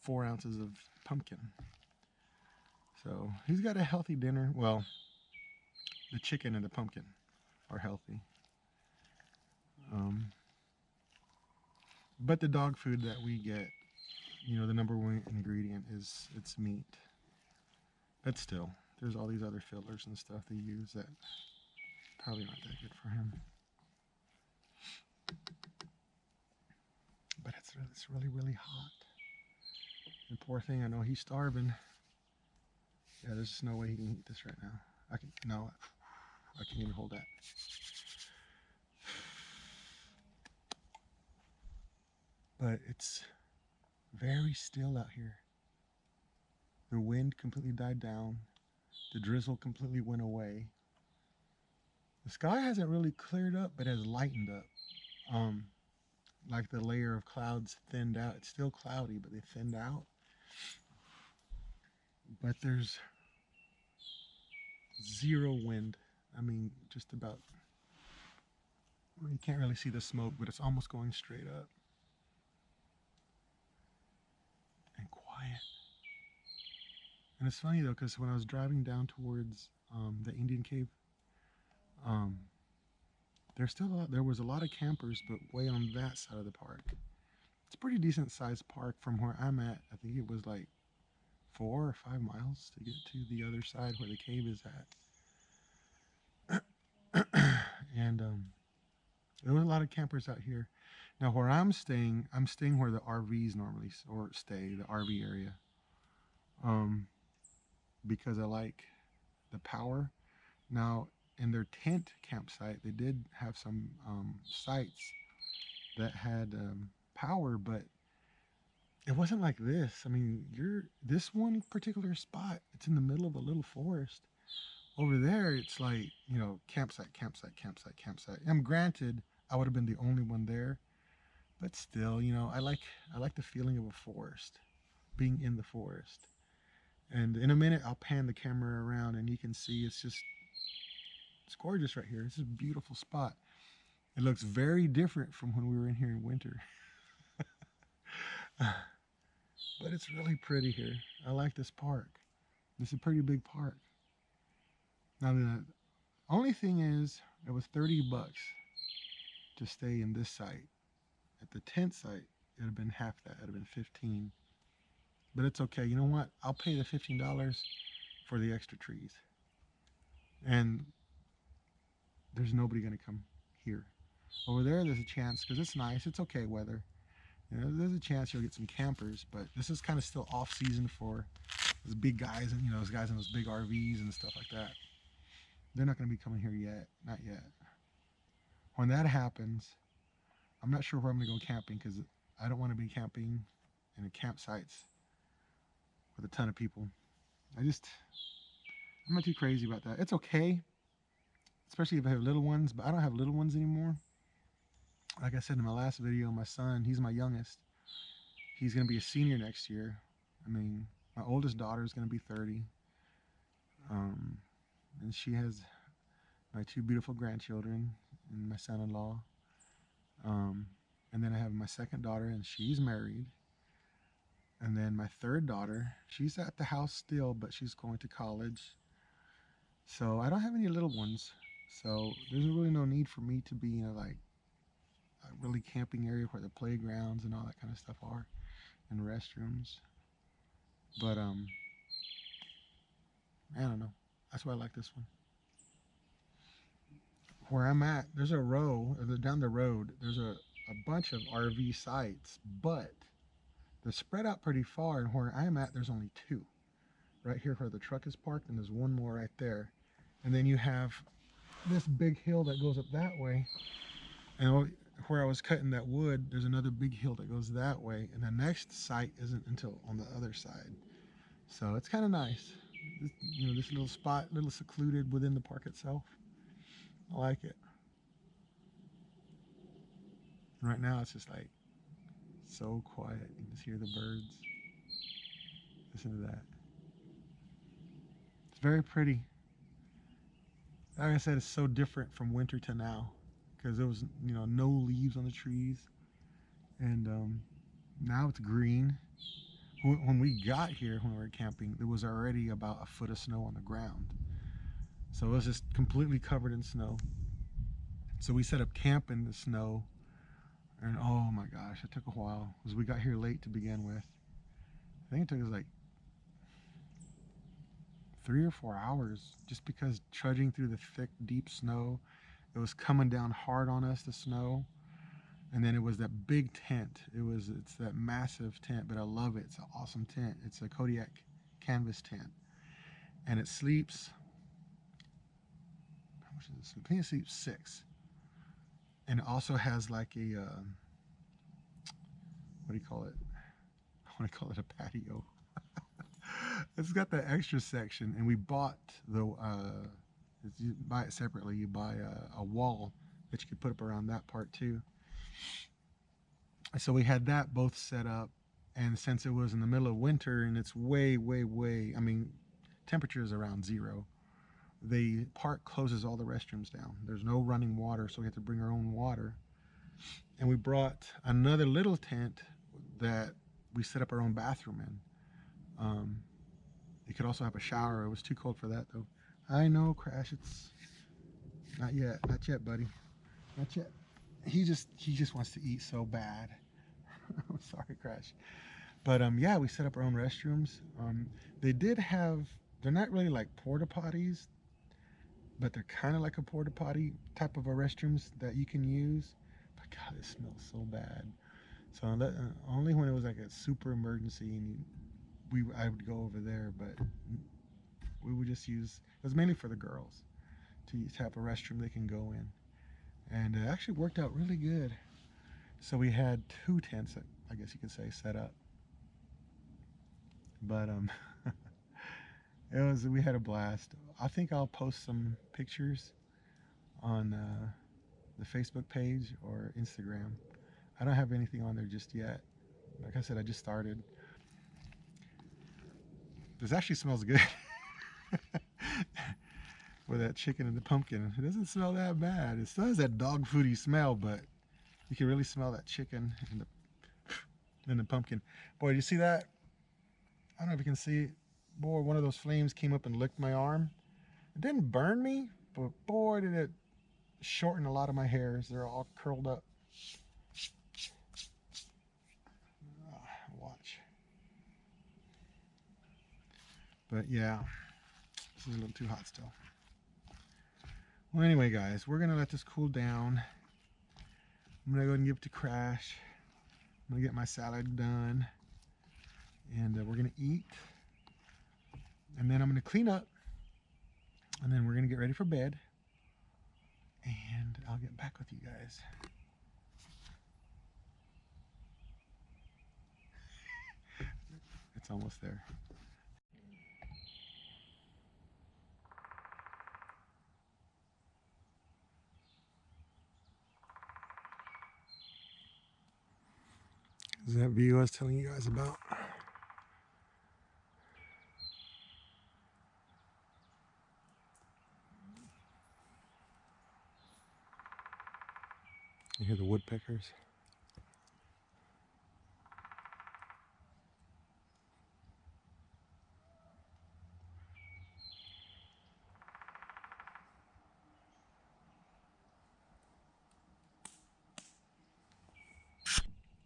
4 ounces of pumpkin. So he's got a healthy dinner. Well, the chicken and the pumpkin are healthy. But the dog food that we get, the number one ingredient is it's meat. But still, there's all these other fillers and stuff they use that probably aren't that good for him. But it's really, really hot. And poor thing, I know he's starving. Yeah, there's just no way he can eat this right now. I can't even hold that. But it's very still out here. The wind completely died down. The drizzle completely went away. The sky hasn't really cleared up, but has lightened up. Like the layer of clouds thinned out. It's still cloudy, but they thinned out. But there's zero wind. I mean, just about. Well, you can't really see the smoke, but it's almost going straight up. And quiet. And it's funny though, because when I was driving down towards the Indian Cave, there was a lot of campers, but way on that side of the park. It's a pretty decent sized park from where I'm at. I think it was like 4 or 5 miles to get to the other side where the cave is at. And there was a lot of campers out here. Now where I'm staying where the RVs normally stay, the RV area. Because I like the power. Now in their tent campsite, they did have some sites that had power, but it wasn't like this. I mean, this one particular spot, it's in the middle of a little forest. Over there, it's like, campsite, campsite, campsite, campsite. And granted, I would have been the only one there, but still, I like the feeling of a forest, being in the forest. And in a minute, I'll pan the camera around, and you can see it's gorgeous right here. This is a beautiful spot. It looks very different from when we were in here in winter. But it's really pretty here. I like this park. It's a pretty big park. Now the only thing is, it was $30 to stay in this site. At the tent site, it would have been half that. It would have been $15. But it's okay. You know what? I'll pay the $15 for the extra trees. And there's nobody going to come here. Over there, there's a chance, because it's nice, it's okay weather. You know, there's a chance you'll get some campers, but this is kind of still off season for those big guys, and you know, those guys in those big RVs and stuff like that. They're not going to be coming here yet, not yet. When that happens, I'm not sure where I'm going to go camping, because I don't want to be camping in a campsites with a ton of people. I'm not too crazy about that. It's okay, especially if I have little ones, but I don't have little ones anymore. Like I said in my last video, my son, he's my youngest. He's going to be a senior next year. I mean, my oldest daughter is going to be 30. Um, and she has my two beautiful grandchildren and my son-in-law. And then I have my second daughter, and she's married. And then my third daughter, she's at the house still, but she's going to college. So I don't have any little ones. So there's really no need for me to be in like a really camping area where the playgrounds and all that kind of stuff are, and restrooms. But I don't know. That's why I like this one. Where I'm at, there's a row, or down the road, there's a bunch of RV sites, but they're spread out pretty far, and where I'm at, there's only two. Right here where the truck is parked, and there's one more right there. And then you have this big hill that goes up that way, and where I was cutting that wood, there's another big hill that goes that way, and the next site isn't until on the other side. So it's kind of nice. You know, this little spot, little secluded within the park itself. I like it. Right now it's just like so quiet. You can just hear the birds. Listen to that. It's very pretty. Like I said, it's so different from winter to now, because there was, you know, no leaves on the trees, and now it's green. When we got here, when we were camping, there was already about a foot of snow on the ground, so it was just completely covered in snow. So we set up camp in the snow, and oh my gosh, it took a while, because we got here late to begin with. I think it took us like 3 or 4 hours, just because trudging through the thick, deep snow. It was coming down hard on us, the snow. And then it was that big tent. It's that massive tent, but I love it. It's an awesome tent. It's a Kodiak canvas tent. And it sleeps, how much does it sleep? I think it sleeps 6. And it also has like a, what do you call it? I want to call it a patio. It's got that extra section, and we bought you buy it separately. You buy a wall that you could put up around that part too. So we had that both set up, and since it was in the middle of winter and it's way, I mean, temperature is around 0, the park closes all the restrooms down. There's no running water, so we have to bring our own water. And we brought another little tent that we set up our own bathroom in. It could also have a shower. It was too cold for that, though. I know, Crash. It's not yet, buddy. Not yet. He just wants to eat so bad. I'm sorry, Crash. But yeah, we set up our own restrooms. They're not really like porta potties, but they're kind of like a porta potty type of a restrooms that you can use. But God, it smells so bad. So only when it was like a super emergency, and I would go over there, but we would just use, it was mainly for the girls to have a restroom they can go in. And it actually worked out really good. So we had 2 tents, I guess you could say, set up. But we had a blast. I think I'll post some pictures on the Facebook page or Instagram. I don't have anything on there just yet. Like I said, I just started. This actually smells good. With that chicken and the pumpkin. It doesn't smell that bad. It still has that dog foody smell, but you can really smell that chicken and the pumpkin. Boy, do you see that? I don't know if you can see it. Boy, one of those flames came up and licked my arm. It didn't burn me, but boy, did it shorten a lot of my hairs. They're all curled up. Watch. But yeah, this is a little too hot still. Well, anyway, guys, we're going to let this cool down. I'm gonna go and give it to Crash. I'm gonna get my salad done, and we're gonna eat, and then I'm gonna clean up, and then we're gonna get ready for bed, and I'll get back with you guys. It's almost there. Is that view I was telling you guys about? You hear the woodpeckers?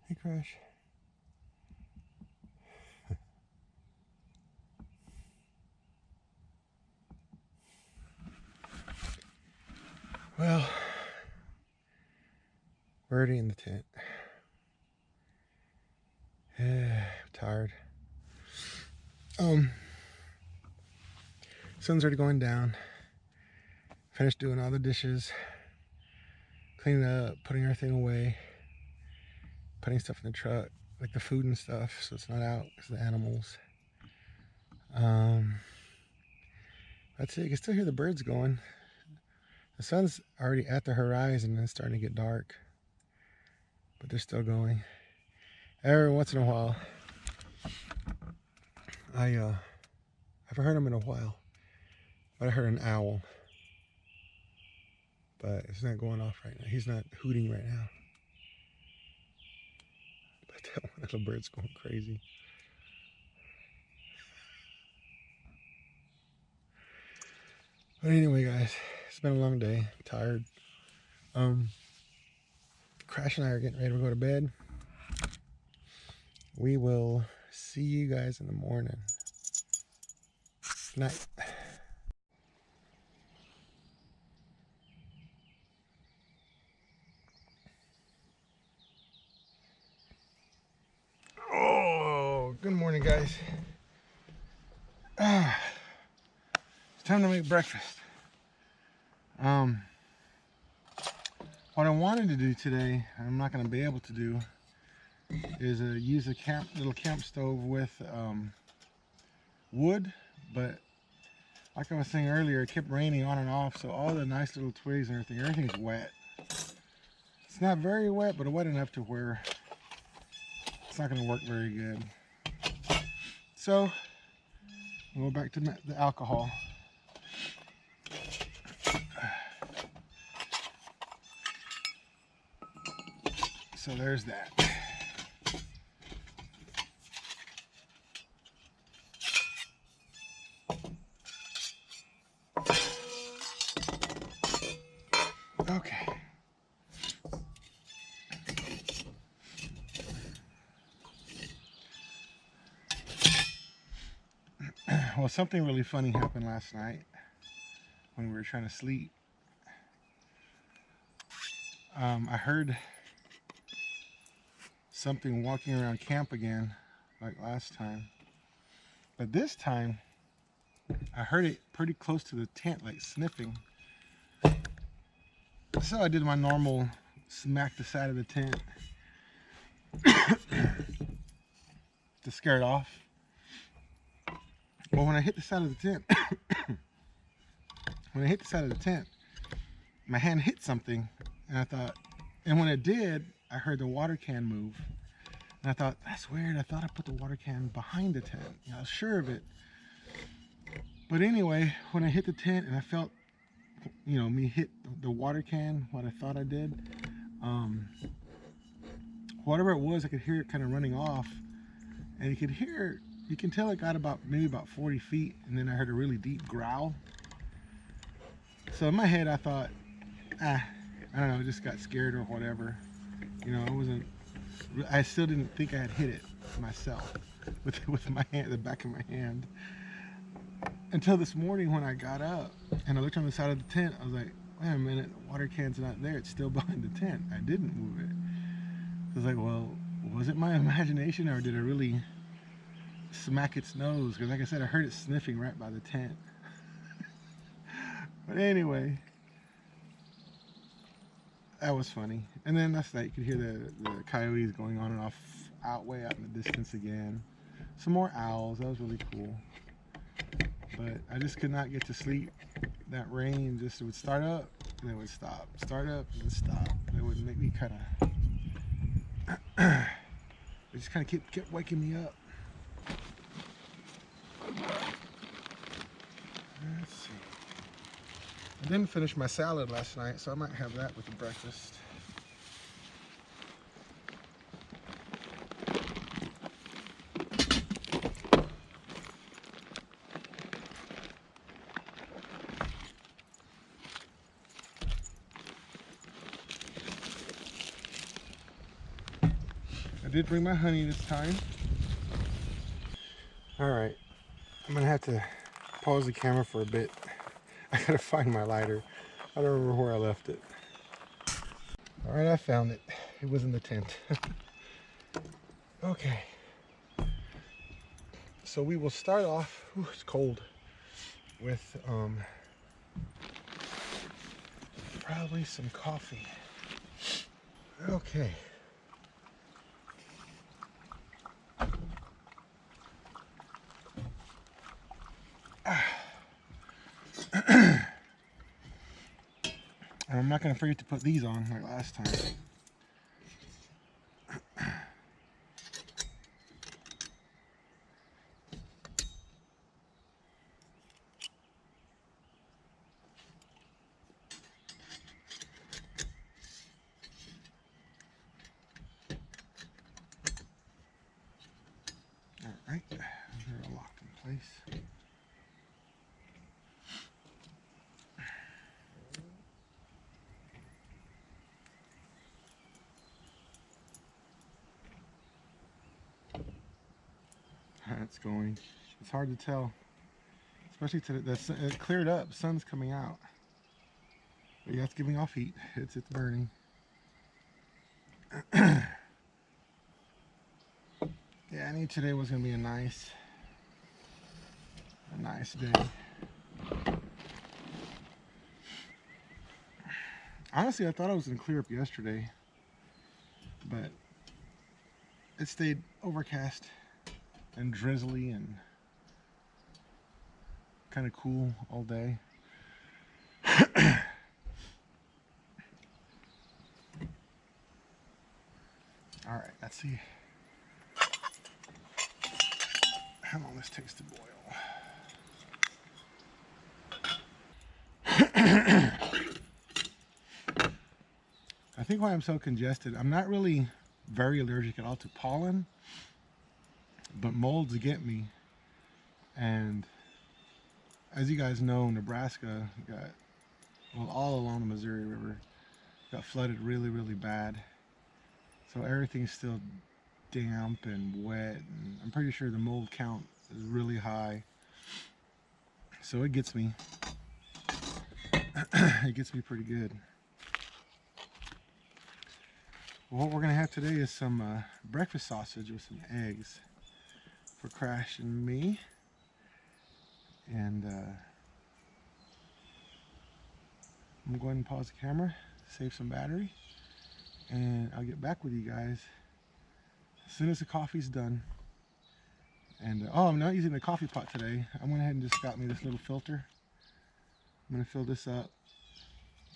Hey, Crash. Well, we're already in the tent. I'm tired. Sun's already going down. Finished doing all the dishes, cleaning up, putting everything away, putting stuff in the truck, like the food and stuff, so it's not out because of the animals. That's it. You can still hear the birds going. The sun's already at the horizon and it's starting to get dark, but they're still going. Every once in a while, I haven't heard them in a while, but I heard an owl, but it's not going off right now. He's not hooting right now, but that one little bird's going crazy. But anyway, guys, it's been a long day. I'm tired. Crash and I are getting ready to go to bed. We will see you guys in the morning. Good night. Oh, good morning, guys. It's time to make breakfast. What I wanted to do today, I'm not going to be able to do, is use a little camp stove with wood, but like I was saying earlier, it kept raining on and off, so all the nice little twigs and everything's wet. It's not very wet, but wet enough to where it's not going to work very good. So we'll go back to the alcohol. So there's that. Okay. Well, something really funny happened last night when we were trying to sleep. I heard something walking around camp again, like last time. But this time, I heard it pretty close to the tent, like sniffing. So I did my normal smack the side of the tent to scare it off. Well, when I hit the side of the tent, my hand hit something, and I thought, and when it did, I heard the water can move. And I thought, that's weird. I thought I put the water can behind the tent. I was sure of it. But anyway, when I hit the tent and I felt, me hit the water can, what I thought I did, whatever it was, I could hear it kind of running off. And you can tell it got maybe about 40 feet. And then I heard a really deep growl. So in my head, I thought, I don't know, I just got scared or whatever. I still didn't think I had hit it myself with my hand, the back of my hand. Until this morning when I got up and I looked on the side of the tent, I was like, wait a minute, the water can's not there. It's still behind the tent. I didn't move it. I was like, well, was it my imagination or did I really smack its nose? Because like I said, I heard it sniffing right by the tent. But anyway, that was funny. And then last night you could hear the coyotes going on and off way out in the distance again. Some more owls. That was really cool. But I just could not get to sleep. That rain just would start up and it would stop. Start up and then stop. And it would make me kind of... it just kind of kept waking me up. Let's see. I didn't finish my salad last night, so I might have that with breakfast. I did bring my honey this time. Alright, I'm gonna have to pause the camera for a bit. I gotta find my lighter. I don't remember where I left it. Alright, I found it. It was in the tent. Okay. So we will start off, ooh, it's cold, with probably some coffee. Okay. I'm not going to forget to put these on like last time. Alright, they're all locked in place. It's going. It's hard to tell, especially today. It cleared up. The sun's coming out. But yeah, it's giving off heat. It's burning. Yeah, I knew today was gonna be a nice day. Honestly, I thought I was gonna clear up yesterday, but it stayed overcast and drizzly and kind of cool all day. All right, let's see how long this takes to boil. I think why I'm so congested, I'm not really very allergic at all to pollen, but molds get me. And as you guys know, Nebraska got, well, all along the Missouri River got flooded really, really bad. So everything's still damp and wet, and I'm pretty sure the mold count is really high. So it gets me. It gets me pretty good. Well, what we're gonna have today is some breakfast sausage with some eggs for Crash and me. And I'm going to pause the camera, save some battery, and I'll get back with you guys as soon as the coffee's done. And oh, I'm not using the coffee pot today. I went ahead and just got me this little filter. I'm gonna fill this up.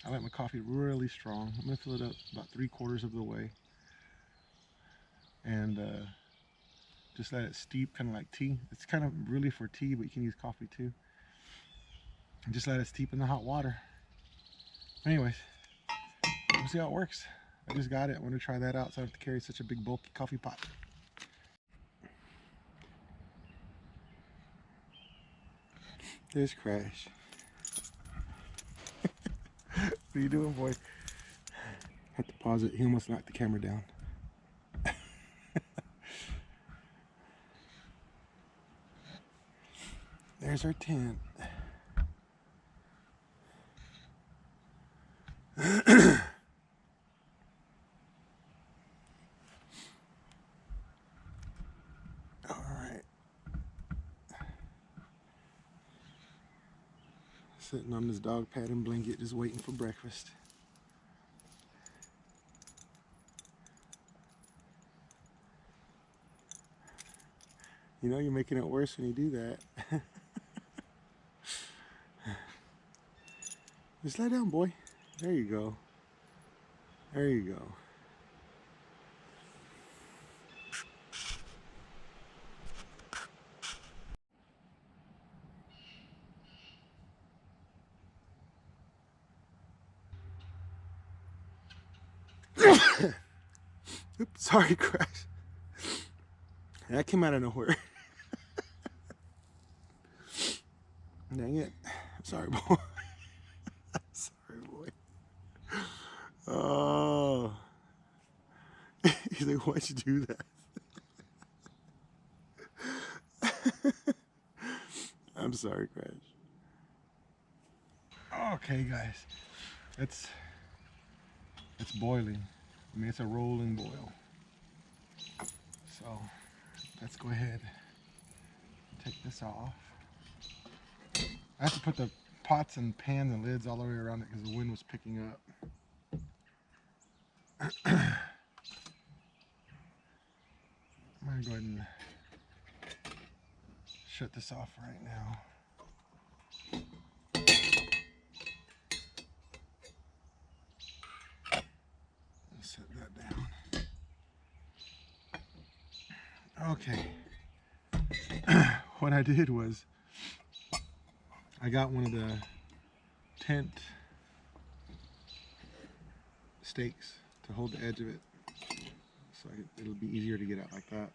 I like my coffee really strong. I'm gonna fill it up about 3/4 of the way, and just let it steep, kind of like tea. It's kind of really for tea, but you can use coffee too. And just let it steep in the hot water. Anyways, we'll see how it works. I just got it. I want to try that out so I don't have to carry such a big bulky coffee pot. There's Crash. What are you doing, boy? Had to pause it. He almost knocked the camera down. There's our tent. Sitting on this dog padding blanket, just waiting for breakfast. You know you're making it worse when you do that. Just lie down, boy. There you go. There you go. Oops, sorry, Crash. That came out of nowhere. Dang it. Sorry, boy. Sorry, boy. Oh. He's like, why'd you do that? I'm sorry, Crash. Okay, guys. It's boiling. I mean, it's a rolling boil. So let's go ahead and take this off. I have to put the pots and pans and lids all the way around it because the wind was picking up. I'm gonna go ahead and shut this off right now. Set that down. Okay. What I did was I got one of the tent stakes to hold the edge of it, so it'll be easier to get out like that.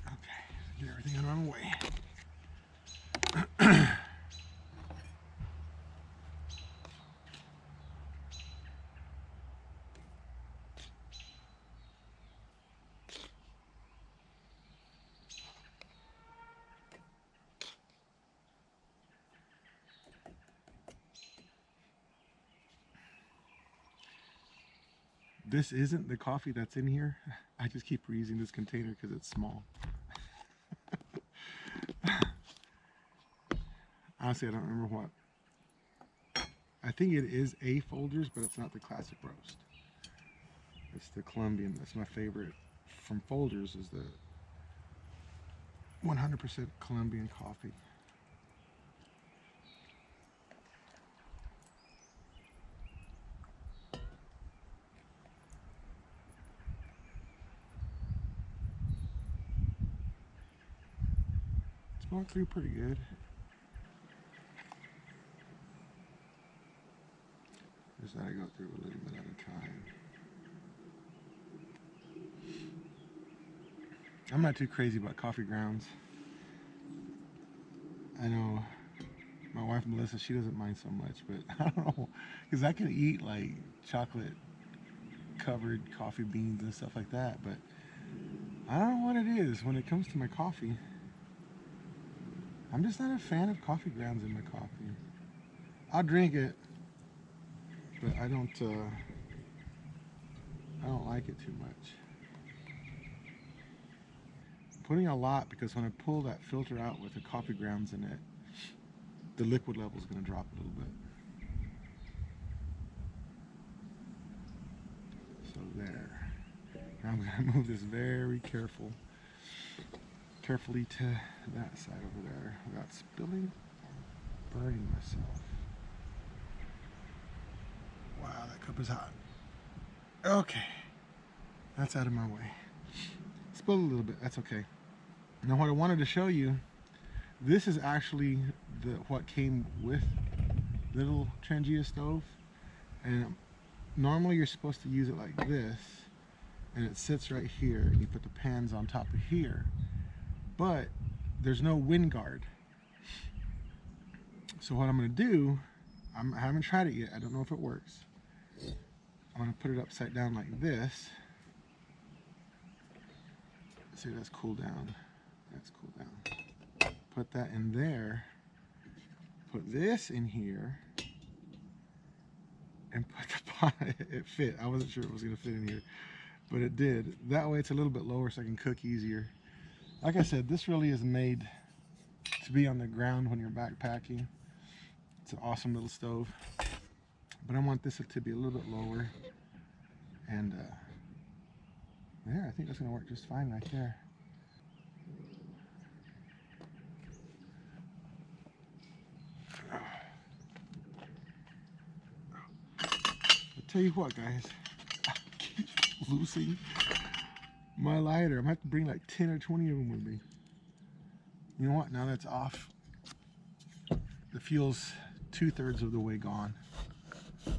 Okay, get everything out of my way. This isn't the coffee that's in here. I just keep reusing this container because it's small. Honestly, I don't remember what. I think it is a Folgers, but it's not the classic roast. It's the Colombian. That's my favorite from Folgers, is the 100% Colombian coffee. It's going through pretty good. Just gotta go through a little bit at a time. I'm not too crazy about coffee grounds. I know my wife Melissa, she doesn't mind so much, but I don't know, because I can eat like chocolate covered coffee beans and stuff like that, but I don't know what it is when it comes to my coffee. I'm just not a fan of coffee grounds in my coffee. I'll drink it, but I don't like it too much. I'm putting a lot because when I pull that filter out with the coffee grounds in it, the liquid level is going to drop a little bit. So there. Now I'm going to move this very carefully to that side over there without spilling or burning myself. Wow, that cup is hot. Okay, that's out of my way. Spilled a little bit, that's okay. Now what I wanted to show you, this is actually what came with the little Trangia stove, and normally you're supposed to use it like this, and it sits right here, and you put the pans on top of here, but there's no wind guard. So what I'm going to do, I haven't tried it yet, I don't know if it works. I'm going to put it upside down like this. See, that's cool down. That's cool down. Put that in there. Put this in here. And put the it fit. I wasn't sure it was gonna fit in here, but it did. That way it's a little bit lower so I can cook easier. Like I said, this really is made to be on the ground when you're backpacking. It's an awesome little stove, but I want this to be a little bit lower, and there, I think that's gonna work just fine right there. I'll tell you what, guys, I keep losing my lighter. I'm gonna have to bring like 10 or 20 of them with me. You know what? Now that's off, the fuel's 2/3 of the way gone. Put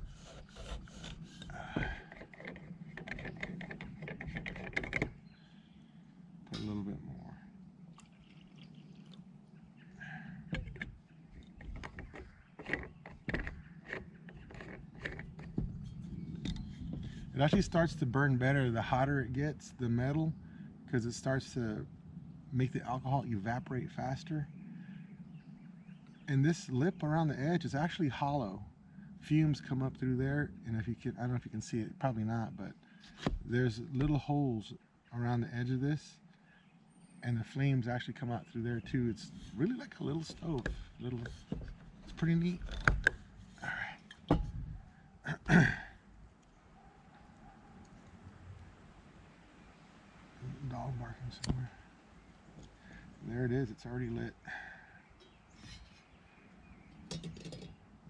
a little bit more. It actually starts to burn better the hotter it gets, the metal, because it starts to make the alcohol evaporate faster. And this lip around the edge is actually hollow. Fumes come up through there, and if you can, I don't know if you can see it, probably not, but there's little holes around the edge of this, and the flames actually come out through there too. It's really like a little stove. It's pretty neat. All right. Dog barking somewhere. There it is, it's already lit.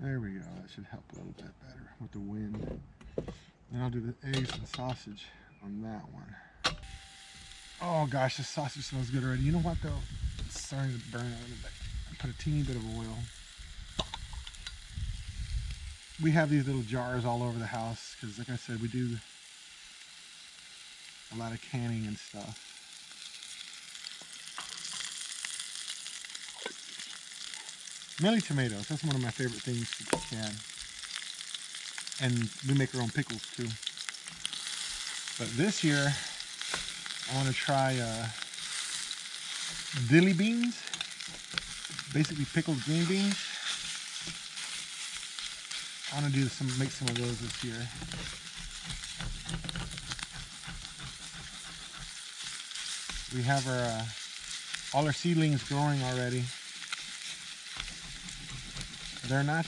There we go, that should help a little bit better with the wind. Then I'll do the eggs and sausage on that one. Oh gosh, this sausage smells good already. You know what though? It's starting to burn a little bit. I put a teeny bit of oil. We have these little jars all over the house because, like I said, we do a lot of canning and stuff. Mainly tomatoes. That's one of my favorite things to can. And we make our own pickles too. But this year, I want to try dilly beans. Basically pickled green beans. I want to do make some of those this year. We have all our seedlings growing already. They're not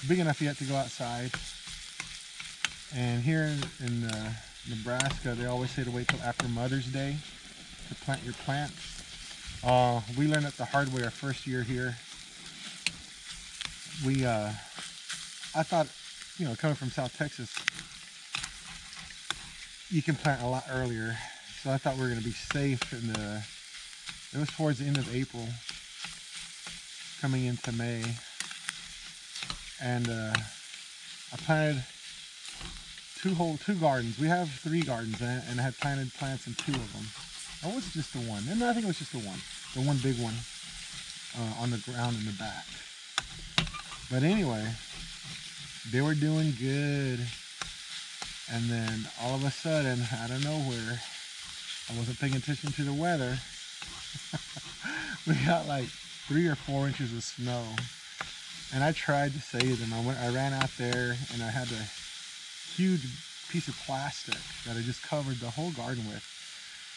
big enough yet to go outside. And here in Nebraska, they always say to wait till after Mother's Day to plant your plants. We learned it the hard way our first year here. I thought, you know, coming from South Texas, you can plant a lot earlier. So I thought we were going to be safe it was towards the end of April, coming into May. And I planted two gardens. We have 3 gardens, and I had planted plants in 2 of them. Or was it just the one? No, I think it was just the one big one on the ground in the back. But anyway, they were doing good. And then all of a sudden, out of nowhere, I wasn't paying attention to the weather. We got like 3 or 4 inches of snow. And I tried to save them. I ran out there and I had a huge piece of plastic that I just covered the whole garden with.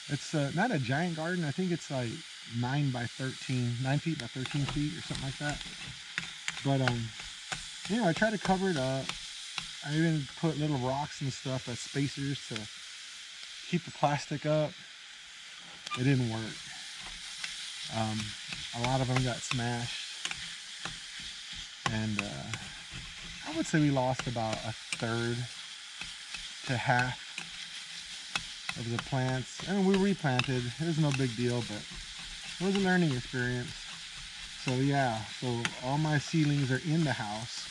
It's not a giant garden. I think it's like 9 feet by 13 feet or something like that. But you know, I tried to cover it up. I even put little rocks and stuff as spacers to keep the plastic up. It didn't work. A lot of them got smashed. And I would say we lost about 1/3 to half of the plants. I mean, we replanted. It was no big deal, but it was a learning experience. So yeah, so all my seedlings are in the house.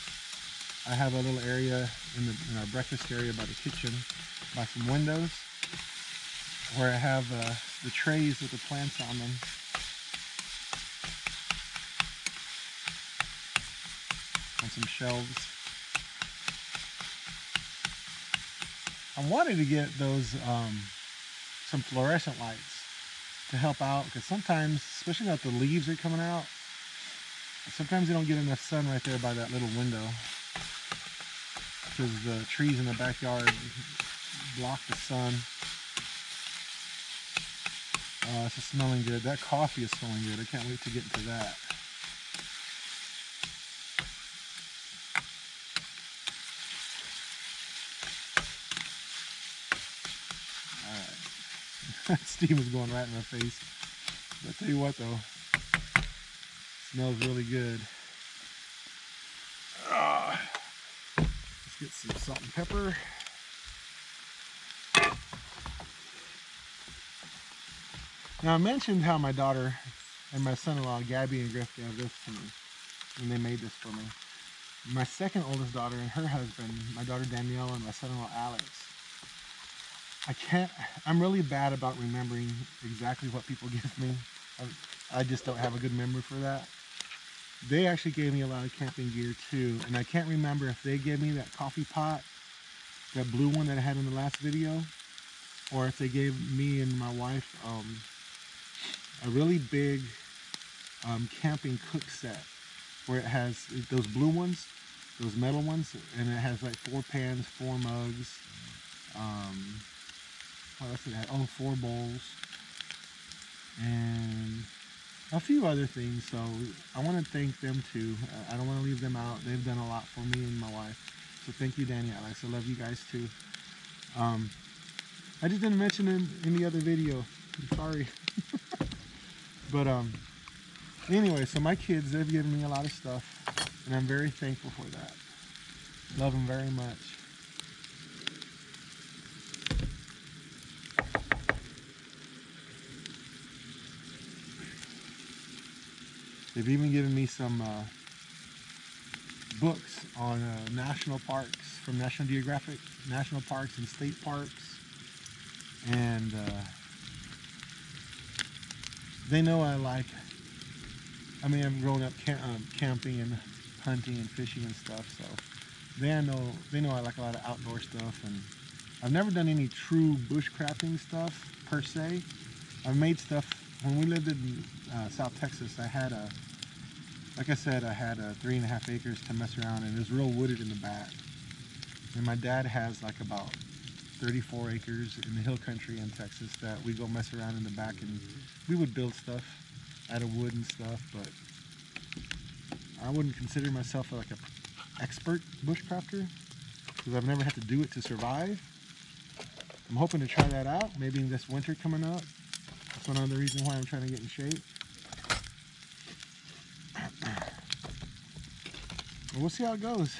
I have a little area in our breakfast area by the kitchen, by some windows, where I have the trays with the plants on them. On some shelves. I wanted to get those some fluorescent lights to help out, because sometimes, especially now that the leaves are coming out, sometimes they don't get enough sun right there by that little window. because the trees in the backyard block the sun. It's just smelling good. That coffee is smelling good. I can't wait to get into that. Alright. Steam is going right in my face. But I'll tell you what though, it smells really good. Let's get some salt and pepper. Now I mentioned how my daughter and my son-in-law, Gabby and Griff, gave this to me, and they made this for me. My second oldest daughter and her husband, my daughter Danielle and my son-in-law Alex. I'm really bad about remembering exactly what people give me. I just don't have a good memory for that. They actually gave me a lot of camping gear too, and I can't remember if they gave me that coffee pot, that blue one that I had in the last video, or if they gave me and my wife a really big camping cook set where it has those blue ones, those metal ones, and it has like 4 pans, 4 mugs, what else did it have? Oh, 4 bowls, and a few other things. So I want to thank them too. I don't want to leave them out. They've done a lot for me and my wife. So thank you, Danny, Alex. I love you guys too. I just didn't mention it in the other video. I'm sorry. But anyway, so my kids, they've given me a lot of stuff, and I'm very thankful for that. Love them very much. They've even given me some books on national parks from National Geographic, national parks and state parks. And they know I've grown up camping and hunting and fishing and stuff, so they know I like a lot of outdoor stuff. And I've never done any true bushcrafting stuff per se. I've made stuff. When we lived in South Texas, I had like I said, I had 3.5 acres to mess around, and it was real wooded in the back. And my dad has like about 34 acres in the hill country in Texas that we go mess around in the back, and we would build stuff out of wood and stuff. But I wouldn't consider myself like an expert bushcrafter because I've never had to do it to survive. I'm hoping to try that out maybe this winter coming up. That's one of the reasons why I'm trying to get in shape. We'll see how it goes.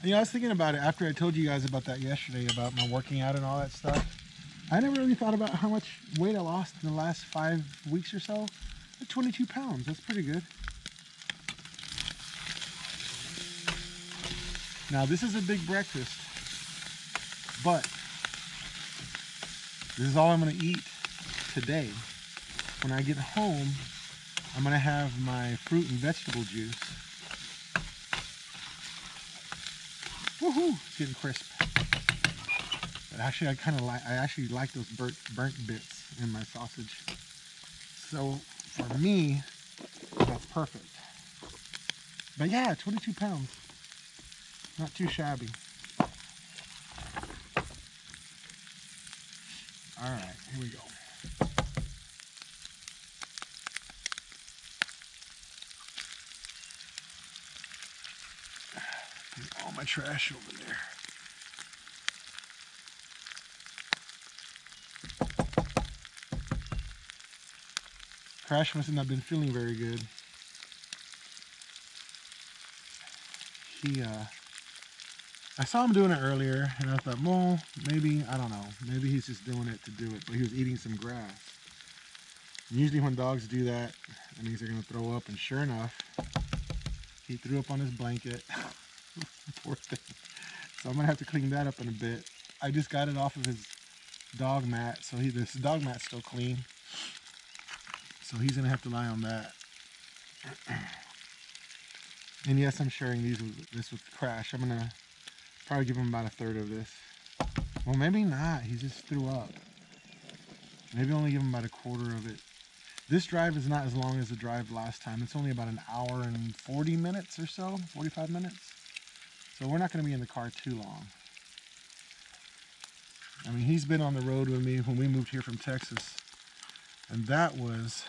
You know, I was thinking about it after I told you guys about that yesterday, about my working out and all that stuff. I never really thought about how much weight I lost in the last 5 weeks or so. 22 pounds, that's pretty good. Now this is a big breakfast, but this is all I'm gonna eat today. When I get home, I'm gonna have my fruit and vegetable juice. Woohoo! It's getting crisp. But actually, I actually like those burnt bits in my sausage. So for me, that's perfect. But yeah, 22 pounds. Not too shabby. All right, here we go. Put all my trash over there. Crash must have not been feeling very good. I saw him doing it earlier, and I thought, well, maybe, I don't know, maybe he's just doing it to do it, but he was eating some grass. And usually when dogs do that, it means they're going to throw up, and sure enough, he threw up on his blanket. Poor thing. So I'm going to have to clean that up in a bit. I just got it off of his dog mat, so this dog mat's still clean. So he's going to have to lie on that. And yes, I'm sharing this with Crash. I'm going to probably give him about 1/3 of this. Well, maybe not. He just threw up. Maybe only give him about 1/4 of it. This drive is not as long as the drive last time. It's only about an hour and 40 minutes or so, 45 minutes. So we're not going to be in the car too long. I mean, he's been on the road with me when we moved here from Texas, and that was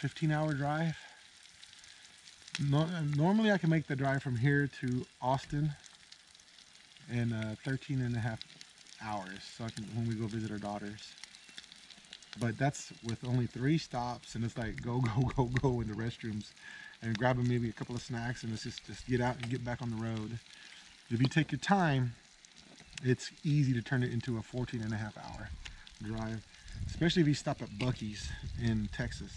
15-hour drive. Normally I can make the drive from here to Austin in 13 and a half hours, so I can, when we go visit our daughters. But that's with only 3 stops, and it's like go in the restrooms and grabbing maybe a couple of snacks, and it's just get out and get back on the road. If you take your time, it's easy to turn it into a 14 and a half hour drive, especially if you stop at Buc-ee's in Texas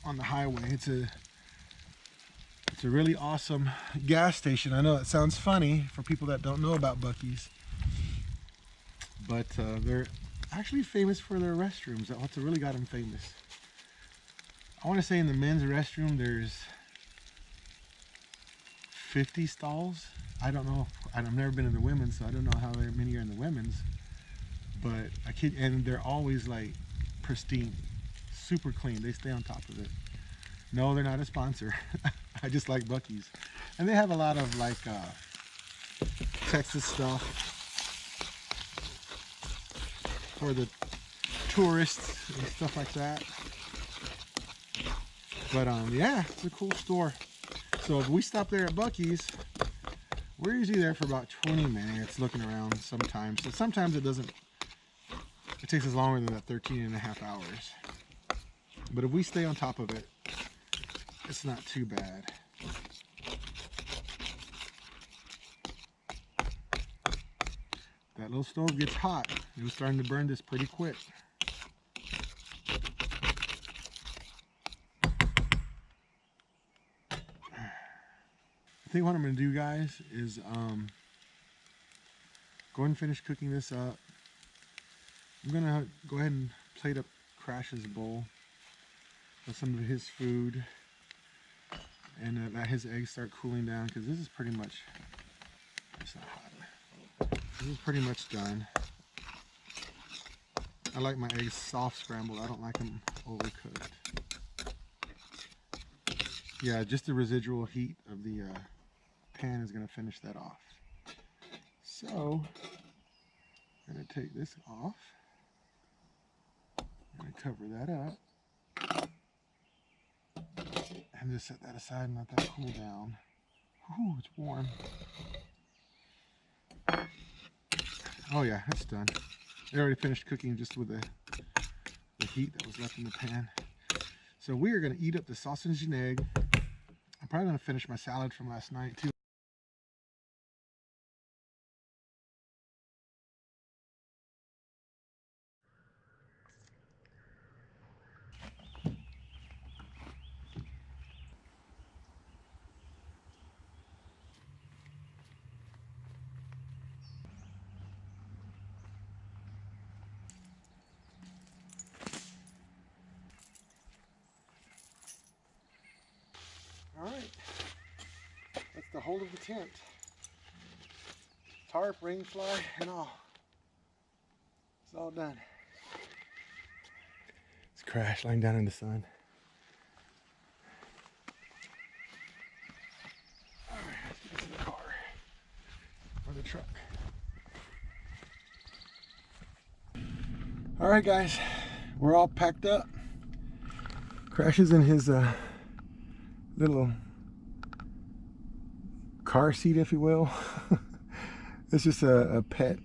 on the highway. It's a really awesome gas station. I know it sounds funny for people that don't know about Buc-ee's, but they're actually famous for their restrooms. That's what really got them famous. I want to say in the men's restroom there's 50 stalls. I don't know. I've never been in the women's, so I don't know how many are in the women's. But and they're always like pristine, super clean. They stay on top of it. No, they're not a sponsor. I just like Buc-ee's, and they have a lot of like Texas stuff for the tourists and stuff like that. But yeah, it's a cool store. So if we stop there at Buc-ee's, we're usually there for about 20 minutes looking around sometimes. So sometimes it takes us longer than that 13 and a half hours. But if we stay on top of it, it's not too bad. That little stove gets hot. It was starting to burn this pretty quick. I think what I'm going to do, guys, is go ahead and finish cooking this up. I'm going to go ahead and plate up Crash's bowl with some of his food, and let his eggs start cooling down, because this is pretty much, it's not hot. This is pretty much done. I like my eggs soft scrambled. I don't like them overcooked. Yeah, just the residual heat of the pan is going to finish that off. So I'm going to take this off. I'm going to cover that up and just set that aside and let that cool down. Ooh, it's warm. Oh yeah, it's done. It already finished cooking just with the heat that was left in the pan. So we are going to eat up the sausage and egg. I'm probably going to finish my salad from last night too. All right, that's the whole of the tent. Tarp, rain fly, and all. It's all done. It's Crash lying down in the sun. All right, let's get this in the car or the truck. All right, guys, we're all packed up. Crash is in his little car seat, if you will. It's just a pet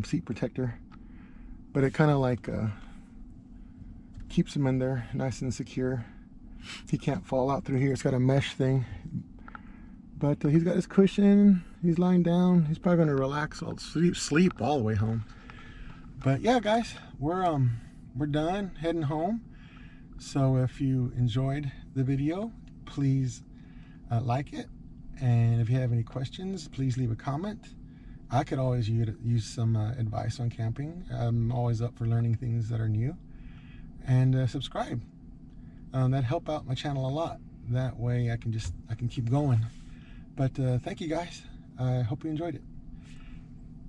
seat protector, but it kind of like keeps him in there nice and secure. He can't fall out through here. It's got a mesh thing, but he's got his cushion. He's lying down. He's probably going to relax, sleep all the way home. But yeah, guys, we're done heading home. So if you enjoyed the video, please like it, and if you have any questions, please leave a comment. I could always use some advice on camping. I'm always up for learning things that are new. And subscribe. That'd help out my channel a lot. That way I can keep going. But thank you, guys. I hope you enjoyed it.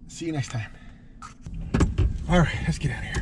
See you next time. All right, let's get out of here.